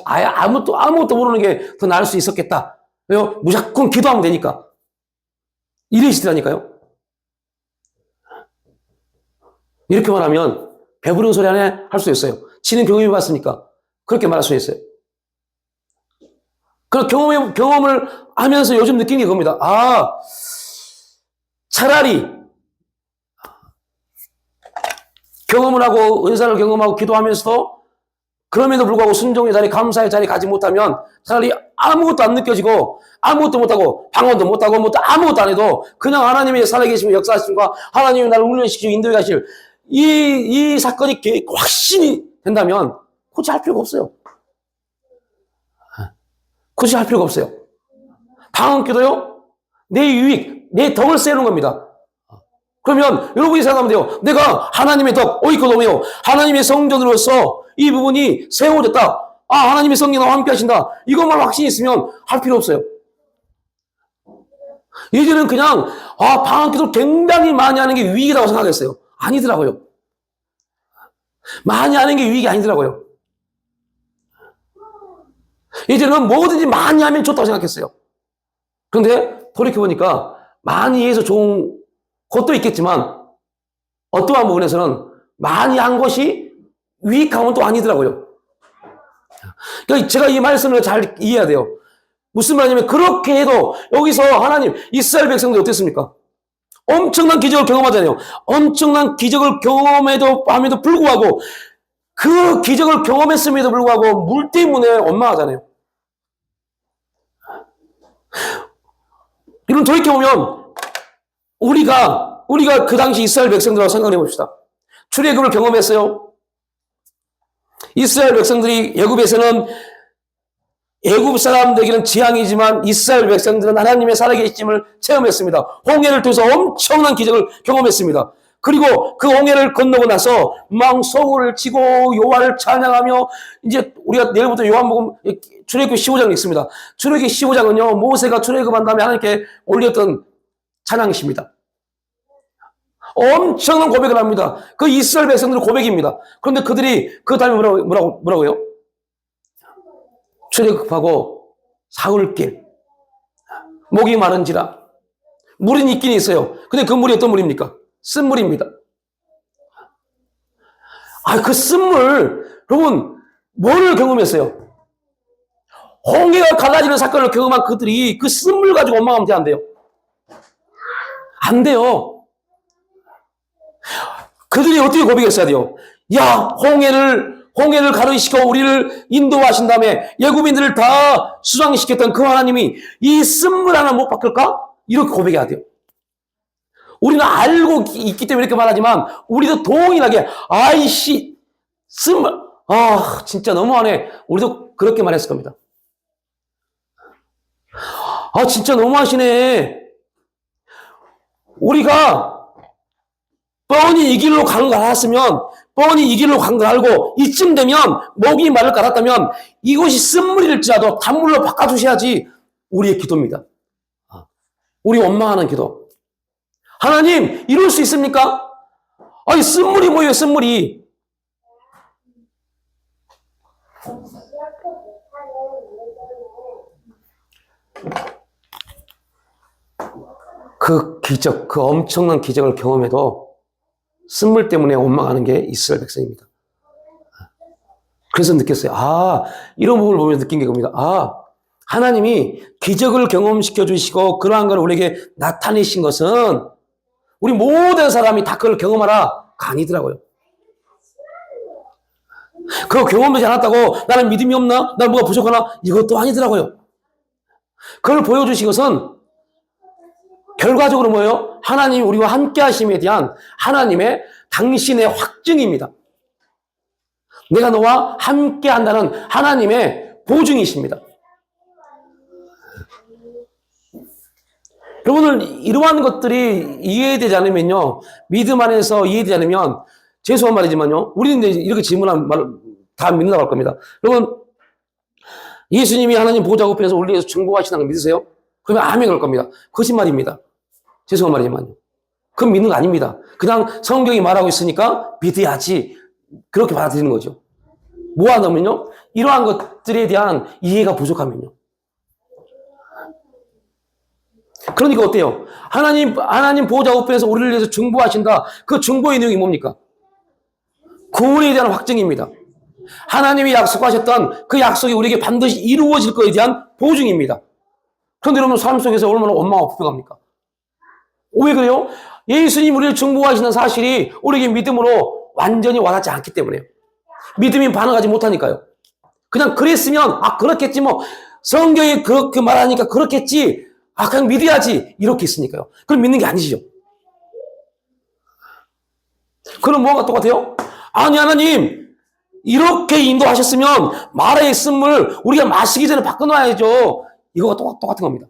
아예 아무것도 모르는 게 더 나을 수 있었겠다. 왜요? 무조건 기도하면 되니까. 이러시더라니까요. 이렇게 말하면 배부른 소리 안에 할 수 있어요. 지는 경험해 봤으니까 그렇게 말할 수 있어요. 그 경험을 하면서 요즘 느낀 게 그겁니다. 차라리 경험을 하고 은사를 경험하고 기도하면서도 그럼에도 불구하고 순종의 자리, 감사의 자리 가지 못하면 차라리 아무것도 안 느껴지고 아무것도 못하고 방언도 못하고 아무것도 안 해도 그냥 하나님의 살아계심과 역사하심과 하나님이 나를 훈련시키고 인도해 가실 이 사건이 확신이 된다면 굳이 할 필요가 없어요. 굳이 할 필요가 없어요. 방언 기도요? 내 유익, 내 덕을 세우는 겁니다. 그러면 여러분이 생각하면 돼요. 내가 하나님의 덕, 오이코도메요. 하나님의 성전으로서 이 부분이 세워졌다. 하나님의 성령 나와 함께 하신다. 이것만 확신이 있으면 할 필요 없어요. 예전에는 그냥 방언 기도를 굉장히 많이 하는 게 유익이라고 생각했어요. 아니더라고요. 많이 하는 게 유익이 아니더라고요. 예전에는 뭐든지 많이 하면 좋다고 생각했어요. 그런데 돌이켜보니까 많이 해서 좋은 것도 있겠지만 어떠한 부분에서는 많이 한 것이 유익함은 또 아니더라고요. 그러니까 제가 이 말씀을 잘 이해해야 돼요. 무슨 말이냐면 그렇게 해도 여기서 하나님 이스라엘 백성들이 어땠습니까? 엄청난 기적을 경험하잖아요. 엄청난 기적을 경험함에도 불구하고 그 기적을 경험했음에도 불구하고 물 때문에 원망하잖아요. 이런 돌이켜보면 우리가 그 당시 이스라엘 백성들하고 생각해 봅시다. 출애굽을 경험했어요. 이스라엘 백성들이 애굽에서는 애굽 사람들에게는 재앙이지만 이스라엘 백성들은 하나님의 살아계심을 체험했습니다. 홍해를 통해서 엄청난 기적을 경험했습니다. 그리고 그 홍해를 건너고 나서 막 소구를 치고 여호와를 찬양하며 이제 우리가 내일부터 요한복음 출애굽 15장이 있습니다. 출애굽 15장은요 모세가 출애굽한 다음에 하나님께 올렸던 찬양이십니다. 엄청난 고백을 합니다. 그 이스라엘 백성들의 고백입니다. 그런데 그들이 그 다음에 뭐라고요? 출애굽하고 사흘길 목이 마른지라 물은 있긴 있어요. 근데 그 물이 어떤 물입니까? 쓴물입니다. 그 쓴물 여러분 뭐를 경험했어요? 홍해가 갈라지는 사건을 경험한 그들이 그 쓴물 가지고 원망하면 안 돼요? 안 돼요. 그들이 어떻게 고백했어야 돼요? 야, 홍해를 가르시고 우리를 인도하신 다음에 예굽인들을 다 수장시켰던 그 하나님이 이 쓴물 하나 못 바꿀까? 이렇게 고백해야 돼요. 우리는 알고 있기 때문에 이렇게 말하지만 우리도 동일하게 아이씨 쓴물 진짜 너무하네. 우리도 그렇게 말했을 겁니다. 진짜 너무하시네. 우리가 뻔히 이 길로 가는 걸 알았으면, 뻔히 이 길로 간 걸 알고 이쯤 되면 목이 마를 걸 알았다면 이곳이 쓴물일지라도 단물로 바꿔주셔야지 우리의 기도입니다. 우리 원망하는 기도. 하나님 이럴 수 있습니까? 아니 쓴물이 뭐예요? 쓴물이. 그 기적, 그 엄청난 기적을 경험해도 쓴물 때문에 원망하는 게 이스라엘 백성입니다. 그래서 느꼈어요. 이런 부분을 보면서 느낀 게 겁니다. 하나님이 기적을 경험시켜 주시고 그러한 걸 우리에게 나타내신 것은 우리 모든 사람이 다 그걸 경험하라 아니더라고요. 그거 경험되지 않았다고 나는 믿음이 없나? 난 뭐가 부족하나? 이것도 아니더라고요. 그걸 보여주신 것은 결과적으로 뭐예요? 하나님이 우리와 함께 하심에 대한 하나님의 당신의 확증입니다. 내가 너와 함께 한다는 하나님의 보증이십니다. 여러분들 이러한 것들이 이해되지 않으면요, 믿음 안에서 이해되지 않으면 죄송한 말이지만요, 우리는 이렇게 질문하면 다 믿는다고 할 겁니다. 여러분 예수님이 하나님 보좌 우편에서 우리에서 중보하시다는 걸 믿으세요? 그러면 아멘 그럴 겁니다. 거짓말입니다. 죄송한 말이지만요. 그건 믿는 거 아닙니다. 그냥 성경이 말하고 있으니까 믿어야지 그렇게 받아들이는 거죠. 모아놓으면요, 이러한 것들에 대한 이해가 부족하면요. 그러니까 어때요? 하나님 보좌 우편에서 우리를 위해서 중보하신다. 그 중보의 내용이 뭡니까? 구원에 대한 확증입니다. 하나님이 약속하셨던 그 약속이 우리에게 반드시 이루어질 것에 대한 보증입니다. 그런데 여러분 삶 속에서 얼마나 원망하고 불평합니까? 왜 그래요? 예수님 우리를 중보하시는 사실이 우리에게 믿음으로 완전히 와닿지 않기 때문에요. 믿음이 반응하지 못하니까요. 그냥 그랬으면 그렇겠지 뭐 성경이 그렇게 말하니까 그렇겠지 그냥 믿어야지 이렇게 있으니까요. 그럼 믿는 게 아니시죠. 그럼 뭐가 똑같아요? 아니 하나님 이렇게 인도하셨으면 마라의 쓴물 우리가 마시기 전에 바꿔놔야죠. 이거가 똑같은 겁니다.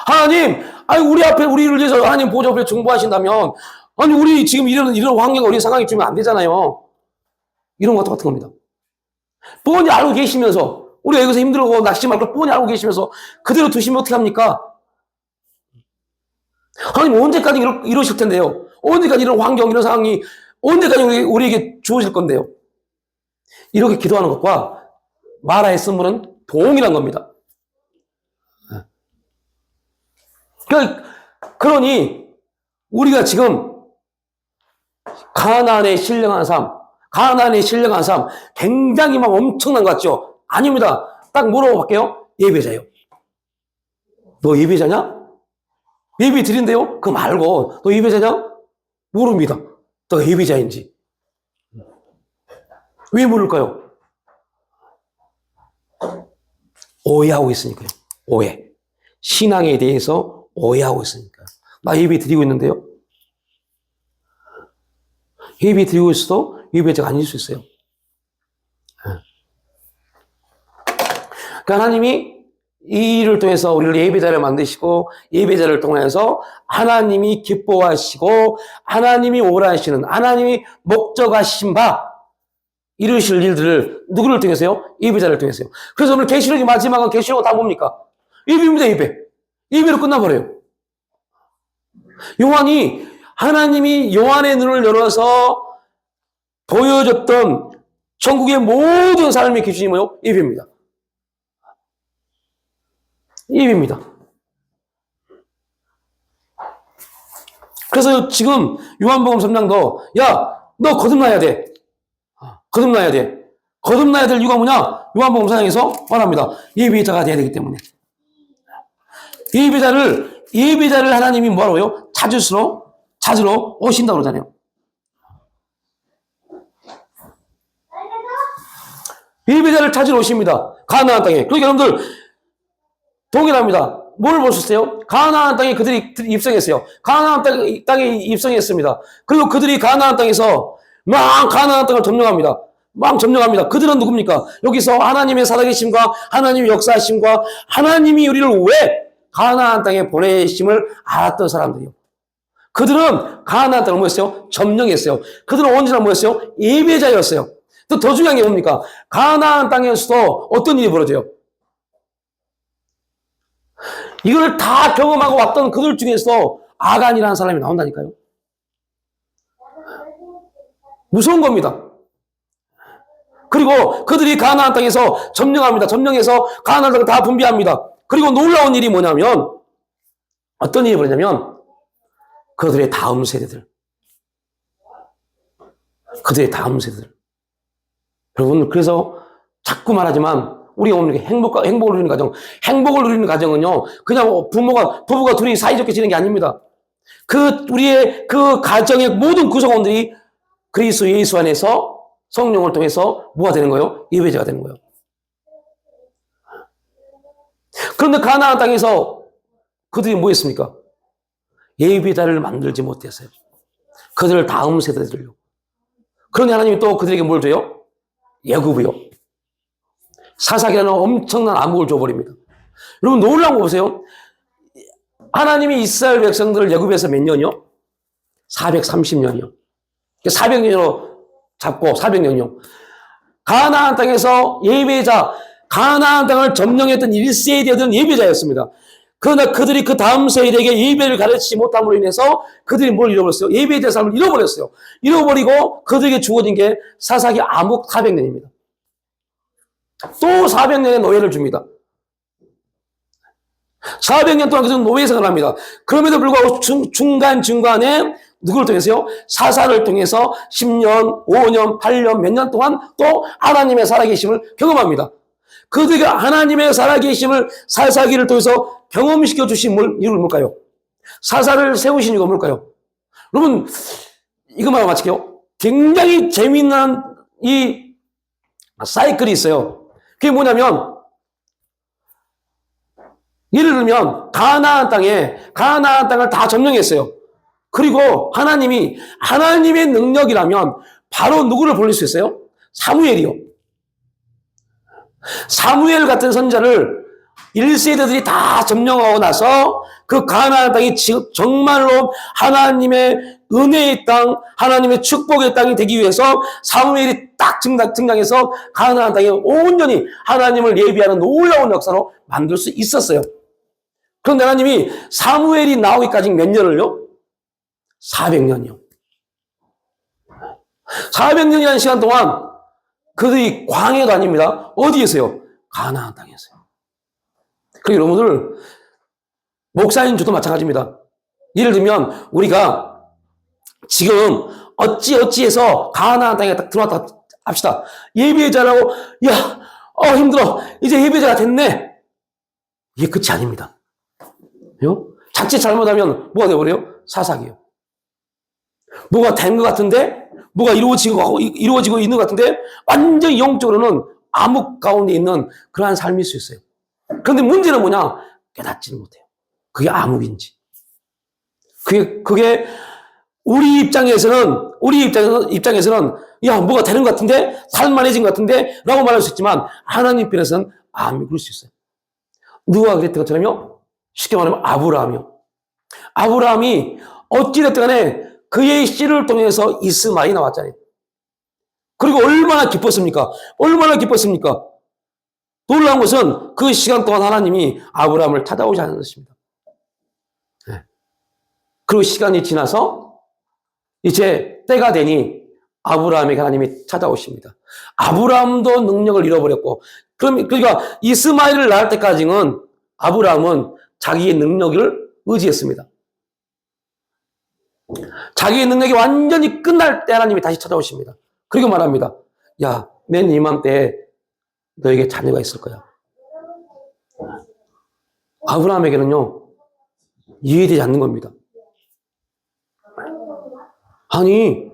하나님 우리 앞에 우리를 위해서 하나님 보좌 앞에 중보하신다면 우리 지금 이런 환경과 우리 상황이 주면 안 되잖아요. 이런 거 똑같은 겁니다. 뻔히 알고 계시면서 우리가 여기서 힘들고 낙심하고 뻔히 알고 계시면서 그대로 두시면 어떻게 합니까? 하나님 언제까지 이러실 텐데요? 언제까지 이런 환경, 이런 상황이 언제까지 우리에게 주어질 건데요? 이렇게 기도하는 것과 마라의 쓴물은 동일한 겁니다. 그러니 우리가 지금 가나안에 신령한 삶 굉장히 막 엄청난 것 같죠? 아닙니다. 딱 물어볼게요. 예배자요. 너 예배자냐? 예배 드린대요? 그거 말고 너 예배자냐? 모릅니다. 너가 예배자인지. 왜 모를까요? 오해하고 있으니까요. 오해. 신앙에 대해서 오해하고 있으니까. 나 예배 드리고 있는데요. 예배 드리고 있어도 예배자가 아닐 수 있어요. 그러니까 하나님이 이 일을 통해서 우리를 예배자를 만드시고 예배자를 통해서 하나님이 기뻐하시고 하나님이 오라하시는 하나님이 목적하신 바 이루실 일들을 누구를 통해서요? 예배자를 통해서요. 그래서 오늘 계시록의 마지막은 계시록은 다 뭡니까? 예배입니다. 예배로 끝나버려요. 하나님이 요한의 눈을 열어서 보여줬던 전국의 모든 삶의 기준이 뭐예요? 예배입니다. 예배입니다. 그래서 지금 요한복음 3장도 너 거듭나야 돼. 거듭나야 될 이유가 뭐냐? 요한복음 4장에서 말합니다. 예배자가 돼야 되기 때문에. 예배자를 하나님이 뭐라고요? 찾으러 오신다고 그러잖아요. 예배자를 찾으러 오십니다. 가나안 땅에. 그러니까 여러분들 동일합니다. 뭘 보셨어요? 가나안 땅에 그들이 입성했어요. 가나안 땅에 입성했습니다. 그리고 그들이 가나안 땅에서 막 가나안 땅을 점령합니다. 막 점령합니다. 그들은 누굽니까? 여기서 하나님의 살아계심과 하나님의 역사하심과 하나님이 우리를 왜 가나안 땅에 보내심을 알았던 사람들이요. 그들은 가나안 땅을 뭐였어요? 점령했어요. 그들은 언제나 뭐였어요? 예배자였어요. 또 더 중요한 게 뭡니까? 가나안 땅에서도 어떤 일이 벌어져요? 이걸 다 경험하고 왔던 그들 중에서 아간이라는 사람이 나온다니까요. 무서운 겁니다. 그리고 그들이 가나안 땅에서 점령합니다. 점령해서 가나안 땅을 다 분비합니다. 그리고 놀라운 일이 뭐냐면 어떤 일이 벌어지냐면 그들의 다음 세대들. 여러분 그래서 자꾸 말하지만 우리가 오늘 행복을 누리는 가정, 행복을 누리는 가정은요 그냥 부부가 둘이 사이좋게 지내는 게 아닙니다. 우리의 그 가정의 모든 구성원들이 그리스도 예수 안에서 성령을 통해서 뭐가 되는 거예요? 예배자가 되는 거예요. 그런데 가나안 땅에서 그들이 뭐 했습니까? 예배자를 만들지 못했어요. 그들 다음 세대들요. 그런데 하나님이 또 그들에게 뭘 줘요? 애굽이요. 사사기라는 엄청난 암흑을 줘버립니다. 여러분 놀라운 거 보세요. 하나님이 이스라엘 백성들을 애굽에서 몇 년이요? 430년이요. 400년으로 잡고 400년이요. 가나안 땅에서 가나안 땅을 점령했던 1세대들은 예배자였습니다. 그러나 그들이 그 다음 세대에게 예배를 가르치지 못함으로 인해서 그들이 뭘 잃어버렸어요? 예배자의 삶을 잃어버렸어요. 잃어버리고 그들에게 주어진 게 사사기 암흑 400년입니다. 또 400년의 노예를 줍니다. 400년 동안 계속 노예 생활을 합니다. 그럼에도 불구하고 중간에 누구를 통해서요? 사사를 통해서 10년, 5년, 8년, 몇 년 동안 또 하나님의 살아계심을 경험합니다. 그들과 하나님의 살아계심을 사사기를 통해서 경험시켜 주신 이유는 뭘까요? 사사를 세우신 이유가 뭘까요? 여러분, 이것만 마칠게요. 굉장히 재미난 이 사이클이 있어요. 그게 뭐냐면, 예를 들면, 가나안 땅을 다 점령했어요. 그리고 하나님의 능력이라면 바로 누구를 보낼 수 있어요? 사무엘이요. 사무엘 같은 선자를 1세대들이 다 점령하고 나서 그 가나안 땅이 정말로 하나님의 은혜의 땅, 하나님의 축복의 땅이 되기 위해서 사무엘이 딱 등장해서 가나안 땅에 온전히 하나님을 예비하는 놀라운 역사로 만들 수 있었어요. 그런데 하나님이 사무엘이 나오기까지 몇 년을요? 400년이요. 400년이라는 시간 동안 그들이 광야도 아닙니다. 어디에서요? 가나안 땅에서요. 그리고 여러분들, 목사님 저도 마찬가지입니다. 예를 들면 우리가 지금 어찌해서 가나안 땅에 딱 들어왔다 합시다. 예배자라고 힘들어. 이제 예배자가 됐네. 이게 끝이 아닙니다. 자칫 잘못하면 뭐가 되어버려요? 사사기요. 뭐가 된 것 같은데, 뭐가 이루어지고 있는 것 같은데, 완전히 영적으로는 암흑 가운데 있는 그러한 삶일 수 있어요. 그런데 문제는 뭐냐? 깨닫지는 못해요. 그게 암흑인지. 그게 우리 입장에서는 뭐가 되는 것 같은데, 살만해진 것 같은데, 라고 말할 수 있지만, 하나님 편에서는 암흑일 수 있어요. 누가 그랬던 것처럼요? 쉽게 말하면 아브라함이 어찌됐든 간에 그의 씨를 통해서 이스마엘이 나왔잖아요. 그리고 얼마나 기뻤습니까? 놀라운 것은 그 시간 동안 하나님이 아브라함을 찾아오지 않은 것입니다. 네. 그리고 시간이 지나서 이제 때가 되니 아브라함에게 하나님이 찾아오십니다. 아브라함도 능력을 잃어버렸고, 그러니까 이스마엘을 낳을 때까지는 아브라함은 자기의 능력을 의지했습니다. 자기의 능력이 완전히 끝날 때 하나님이 다시 찾아오십니다. 그리고 말합니다. 야, 맨 이맘때 너에게 자녀가 있을 거야. 아브라함에게는요, 이해되지 않는 겁니다. 아니,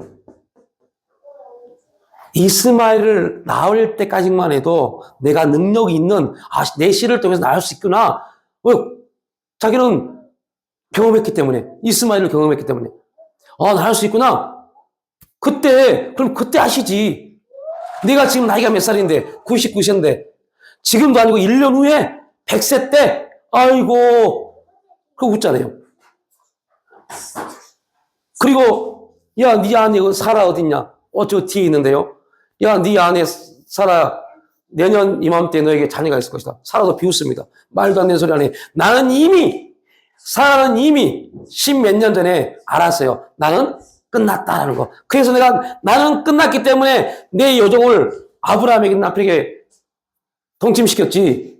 이스마엘을 낳을 때까지만 해도 내가 능력이 있는, 내 씨를 통해서 낳을 수 있구나. 자기는 경험했기 때문에, 이스마엘을 경험했기 때문에. 낳을 수 있구나. 그럼 그때 아시지. 내가 지금 나이가 몇 살인데, 99세인데, 지금도 아니고 1년 후에 100세 때, 아이고, 그거 웃잖아요. 그리고, 야, 네 안에 사라 어딨냐? 저 뒤에 있는데요. 야, 네 안에 사라, 내년 이맘때 너에게 자녀가 있을 것이다. 사라도 비웃습니다. 말도 안 되는 소리 하네. 사라는 이미 10몇 년 전에 알았어요. 나는 끝났다라는 거. 그래서 나는 끝났기 때문에 내 여종을 아브라함에게 나에게 동침시켰지.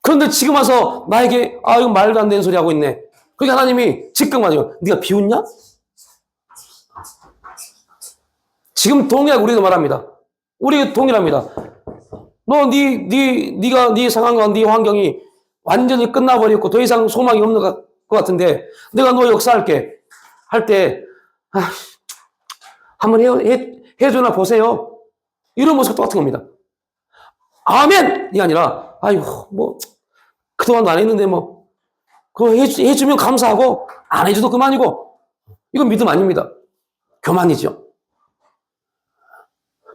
그런데 지금 와서 나에게, 이거 말도 안 되는 소리 하고 있네. 그러니까 하나님이 지금 말이요. 네가 비웃냐? 지금 동일하게 우리도 말합니다. 우리 동일합니다. 네 상황과 네 환경이 완전히 끝나버렸고 더 이상 소망이 없는 것 같은데 내가 너 역사할게. 할 때, 한번 해주나 보세요. 이런 모습 똑같은 겁니다. 아멘이 아니라, 그동안도 안 했는데 그거 해주면 감사하고, 안 해줘도 그만이고, 이건 믿음 아닙니다. 교만이죠.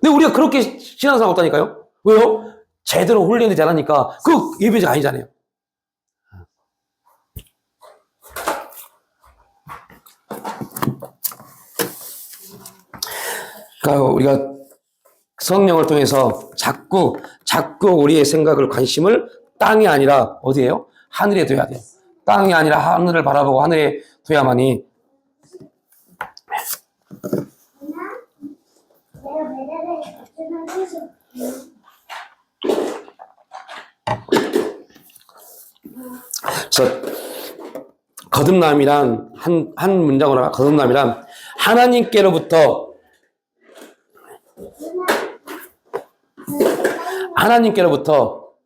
근데 우리가 그렇게 신앙생활 없다니까요? 왜요? 제대로 훈련되지 않으니까, 그 예배자 아니잖아요. 그러니까 우리가 성령을 통해서 자꾸 우리의 생각을, 관심을 땅이 아니라 어디에요? 하늘에 둬야 돼요. 땅이 아니라 하늘을 바라보고 하늘에 둬야만이. 그래서 거듭남이란 한 문장으로 거듭남이란 하나님께로부터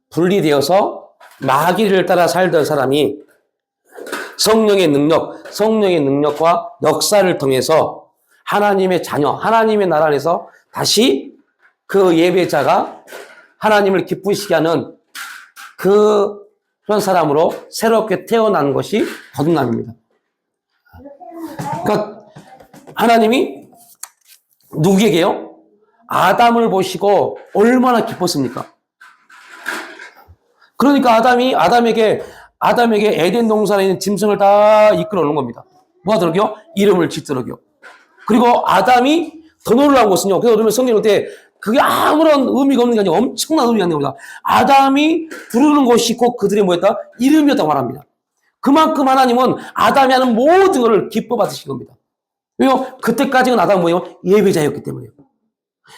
분리되어서 마귀를 따라 살던 사람이 성령의 능력과 역사를 통해서 하나님의 자녀, 하나님의 나라 안에서 다시 그 예배자가 하나님을 기쁘시게 하는 그런 사람으로 새롭게 태어난 것이 거듭남입니다. 그러니까 하나님이 누구에게요? 아담을 보시고 얼마나 기뻤습니까? 그러니까 아담에게 에덴 동산에 있는 짐승을 다 이끌어 오는 겁니다. 뭐 하도록요? 이름을 짓도록요. 그리고 아담이 더 놀라운 것은요. 그래서 그러면 성경을 때 그게 아무런 의미가 없는 게 아니라 엄청난 의미가 있는 겁니다. 아담이 부르는 것이 곧 그들의 뭐였다? 이름이었다고 말합니다. 그만큼 하나님은 아담이 하는 모든 것을 기뻐 받으신 겁니다. 왜요? 그때까지는 아담은 뭐예요? 예배자였기 때문에요.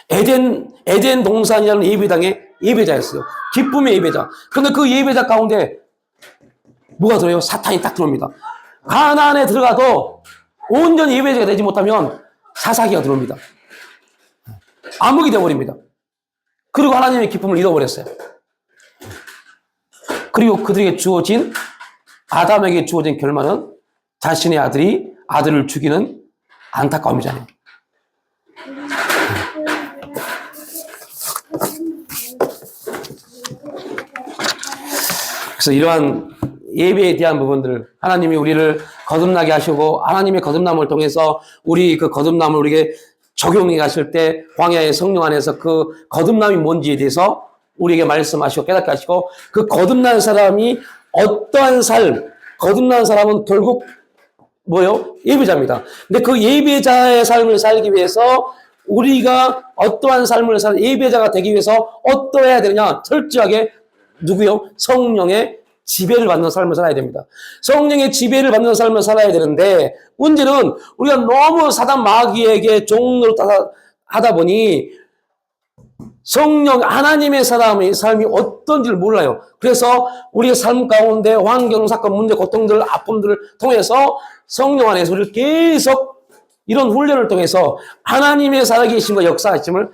에덴 동산이라는 예배당의 예배자였어요. 기쁨의 예배자. 그런데 그 예배자 가운데 뭐가 들어요? 사탄이 딱 들어옵니다. 가나안에 들어가도 온전히 예배자가 되지 못하면 사사기가 들어옵니다. 암흑이 되어버립니다. 그리고 하나님의 기쁨을 잃어버렸어요. 그리고 그들에게 아담에게 주어진 결말은 자신의 아들을 죽이는 안타까움이잖아요. 그래서 이러한 예배에 대한 부분들, 하나님이 우리를 거듭나게 하시고 하나님의 거듭남을 통해서 우리 그 거듭남을 우리에게 적용해 가실 때 광야의 성령 안에서 그 거듭남이 뭔지에 대해서 우리에게 말씀하시고 깨닫게 하시고, 그 거듭난 사람이 어떠한 거듭난 사람은 결국 뭐요? 예배자입니다. 근데 그 예배자의 삶을 살기 위해서 우리가 어떠한 삶을 예배자가 되기 위해서 어떠해야 되느냐? 철저하게 누구요? 성령의 지배를 받는 삶을 살아야 됩니다. 성령의 지배를 받는 삶을 살아야 되는데, 문제는 우리가 너무 사단 마귀에게 종로를 하다 보니 성령 하나님의 삶이 어떤지를 몰라요. 그래서 우리의 삶 가운데 환경, 사건, 문제, 고통들, 아픔들을 통해서 성령 안에서 우리를 계속 이런 훈련을 통해서 하나님의 살아계심과 역사하심을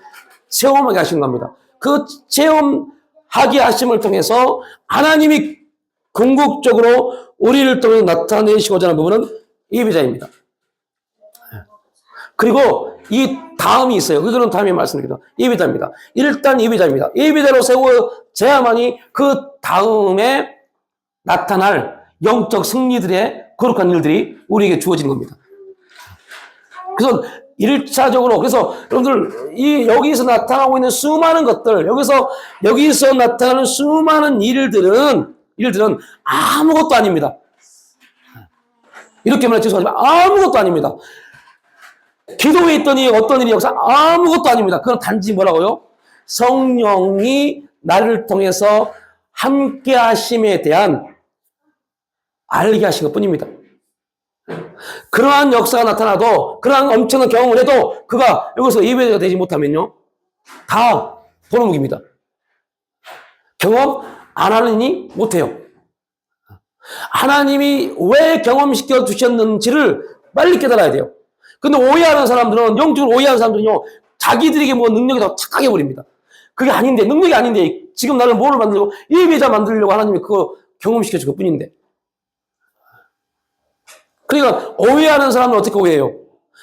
체험하게 하신 겁니다. 그 체험하게 하심을 통해서 하나님이 궁극적으로 우리를 통해 나타내시고자 하는 부분은 예배자입니다. 그리고 이 다음이 있어요. 그거는 다음에 말씀드리겠습니다. 예배자입니다. 일단 예배자입니다. 예배자로 세워져야만이 그 다음에 나타날 영적 승리들의 거룩한 일들이 우리에게 주어지는 겁니다. 그래서 1차적으로, 그래서 여러분들, 여기서 나타나고 있는 수많은 것들, 여기서 나타나는 수많은 일들은 아무것도 아닙니다. 이렇게 말해 죄송하지만 아무것도 아닙니다. 기도에 있더니 어떤 일이 역사 아무것도 아닙니다. 그건 단지 뭐라고요? 성령이 나를 통해서 함께 하심에 대한 알게 하신 것 뿐입니다. 그러한 역사가 나타나도, 그러한 엄청난 경험을 해도 그가 여기서 예배자가 되지 못하면요, 다 도루묵입니다. 경험 안 하느니 못해요. 하나님이 왜 경험시켜 주셨는지를 빨리 깨달아야 돼요. 근데 오해하는 사람들은, 영적으로 오해하는 사람들은요, 자기들에게 뭐 능력이 더 착하게 버립니다. 그게 아닌데, 능력이 아닌데, 지금 나를 뭐를 만들려고, 예배자 만들려고 하나님이 그거 경험시켜 줄 것 뿐인데. 그러니까 오해하는 사람은 어떻게 오해해요?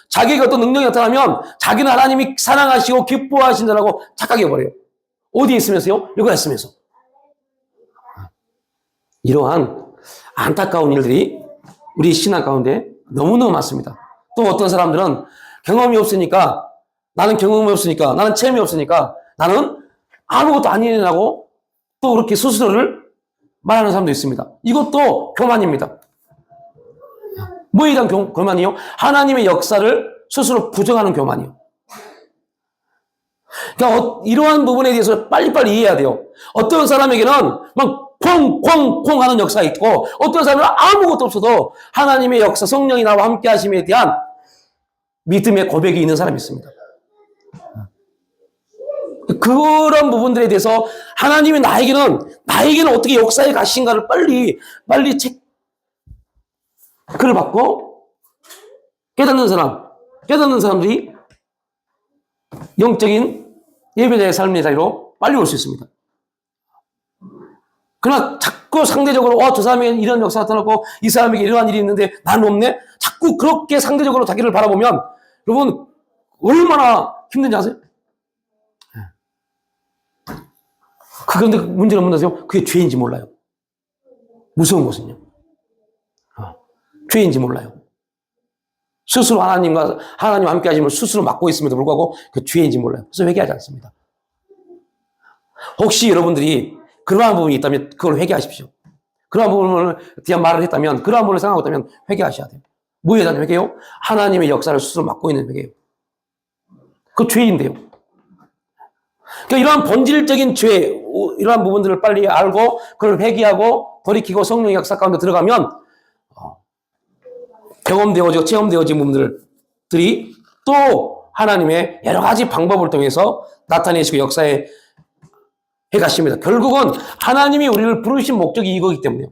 자기가 어떤 능력이 나타나면 자기는 하나님이 사랑하시고 기뻐하신다라고 착각해 버려요. 어디에 있으면서요? 여기가 있으면서. 이러한 안타까운 일들이 우리 신앙 가운데 너무너무 많습니다. 또 어떤 사람들은 경험이 없으니까, 나는 경험이 없으니까, 나는 체험이 없으니까 나는 아무것도 아니라고 또 그렇게 스스로를 말하는 사람도 있습니다. 이것도 교만입니다. 뭐에 대한 교만이요? 하나님의 역사를 스스로 부정하는 교만이요. 그러니까 이러한 부분에 대해서 빨리빨리 이해해야 돼요. 어떤 사람에게는 막 콩콩콩 하는 역사가 있고, 어떤 사람은 아무것도 없어도 하나님의 역사, 성령이 나와 함께 하심에 대한 믿음의 고백이 있는 사람이 있습니다. 그런 부분들에 대해서 하나님이 나에게는 어떻게 역사에 가신가를 빨리 그를 받고 깨닫는 사람들이 영적인 예배자의 삶의 자리로 빨리 올 수 있습니다. 그러나 자꾸 상대적으로 저 사람에게 이런 역사가 나타났고 이 사람에게 이러한 일이 있는데 나는 없네? 자꾸 그렇게 상대적으로 자기를 바라보면 여러분 얼마나 힘든지 아세요? 그런데 문제는 뭐냐면 그게 죄인지 몰라요. 무서운 것은요. 죄인지 몰라요. 스스로 하나님 함께 하심을 스스로 맡고 있음에도 불구하고 그 죄인지 몰라요. 그래서 회개하지 않습니다. 혹시 여러분들이 그러한 부분이 있다면 그걸 회개하십시오. 그러한 부분을 대한 말을 했다면, 그러한 부분을 생각하고 있다면 회개하셔야 돼요. 뭐에 대한 회개요? 하나님의 역사를 스스로 맡고 있는 회개요. 그 죄인데요. 그러니까 이러한 본질적인 죄, 이러한 부분들을 빨리 알고 그걸 회개하고 돌이키고 성령의 역사 가운데 들어가면 경험되어지고 체험되어진 부분들이 또 하나님의 여러 가지 방법을 통해서 나타내시고 역사에 해가십니다. 결국은 하나님이 우리를 부르신 목적이 이거기 때문에요.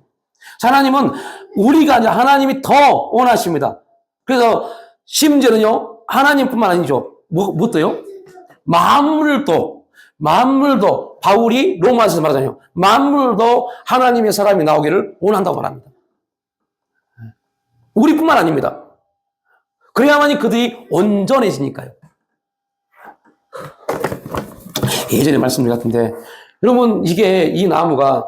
하나님은 우리가 아니라 하나님이 더 원하십니다. 그래서 심지어는요, 하나님뿐만 아니죠. 무엇도요? 만물도 바울이 로마서에서 말하잖아요. 만물도 하나님의 사람이 나오기를 원한다고 말합니다. 우리뿐만 아닙니다. 그래야만이 그들이 온전해지니까요. 예전에 말씀드린 것 같은데, 여러분, 이 나무가,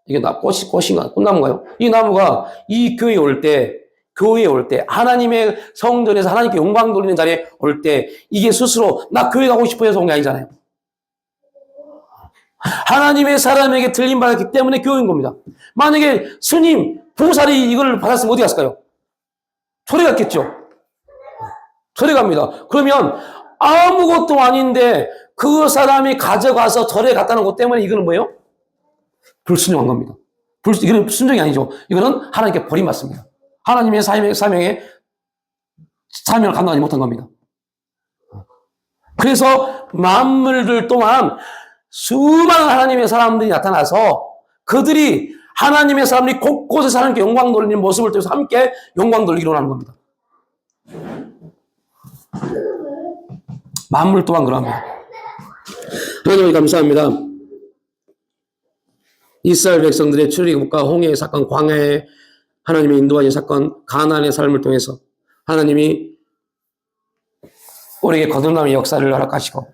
이게 꽃인가? 꽃나무인가요? 이 나무가 이 교회에 올 때, 하나님의 성전에서 하나님께 영광 돌리는 자리에 올 때, 이게 스스로 나 교회 가고 싶어 해서 온 게 아니잖아요. 하나님의 사람에게 들림받았기 때문에 교회인 겁니다. 만약에 스님, 보살이 이걸 받았으면 어디 갔을까요? 절에 갔겠죠. 절에 갑니다. 그러면 아무것도 아닌데 그 사람이 가져가서 절에 갔다는 것 때문에 이거는 뭐예요? 불순종한 겁니다. 이거는 순종이 아니죠. 이거는 하나님께 버림받습니다. 하나님의 사명에 사명을 감당하지 못한 겁니다. 그래서 만물들 또한 수많은 하나님의 사람들이 나타나서 그들이 하나님의 사람들이 곳곳에서 하나님께 영광 돌리는 모습을 통해서 함께 영광 돌리기로 하는 겁니다. 만물 또한 그럽니다. 하나님 감사합니다. 이스라엘 백성들의 출애굽과 홍해의 사건, 광야의 하나님의 인도하신 사건, 가나안의 삶을 통해서 하나님이 우리에게 거듭남의 역사를 허락하시고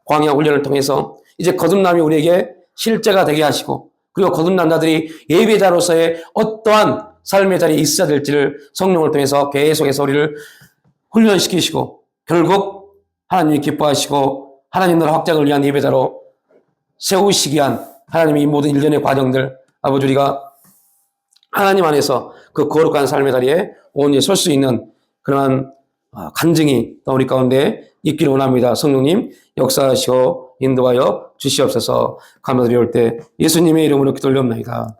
광야 훈련을 통해서 이제 거듭남이 우리에게 실제가 되게 하시고 그리고 거듭난 자들이 예배자로서의 어떠한 삶의 자리에 있어야 될지를 성령을 통해서 계속해서 우리를 훈련시키시고 결국 하나님이 기뻐하시고 하나님 나라 확장을 위한 예배자로 세우시기 위한 하나님의 이 모든 일련의 과정들 아버지 우리가 하나님 안에서 그 거룩한 삶의 자리에 온전히 설 수 있는 그러한 간증이 우리 가운데 있기를 원합니다. 성령님 역사하시고 인도하여 주시옵소서. 감사드리올 때 예수님의 이름으로 기도 올려옵나이다.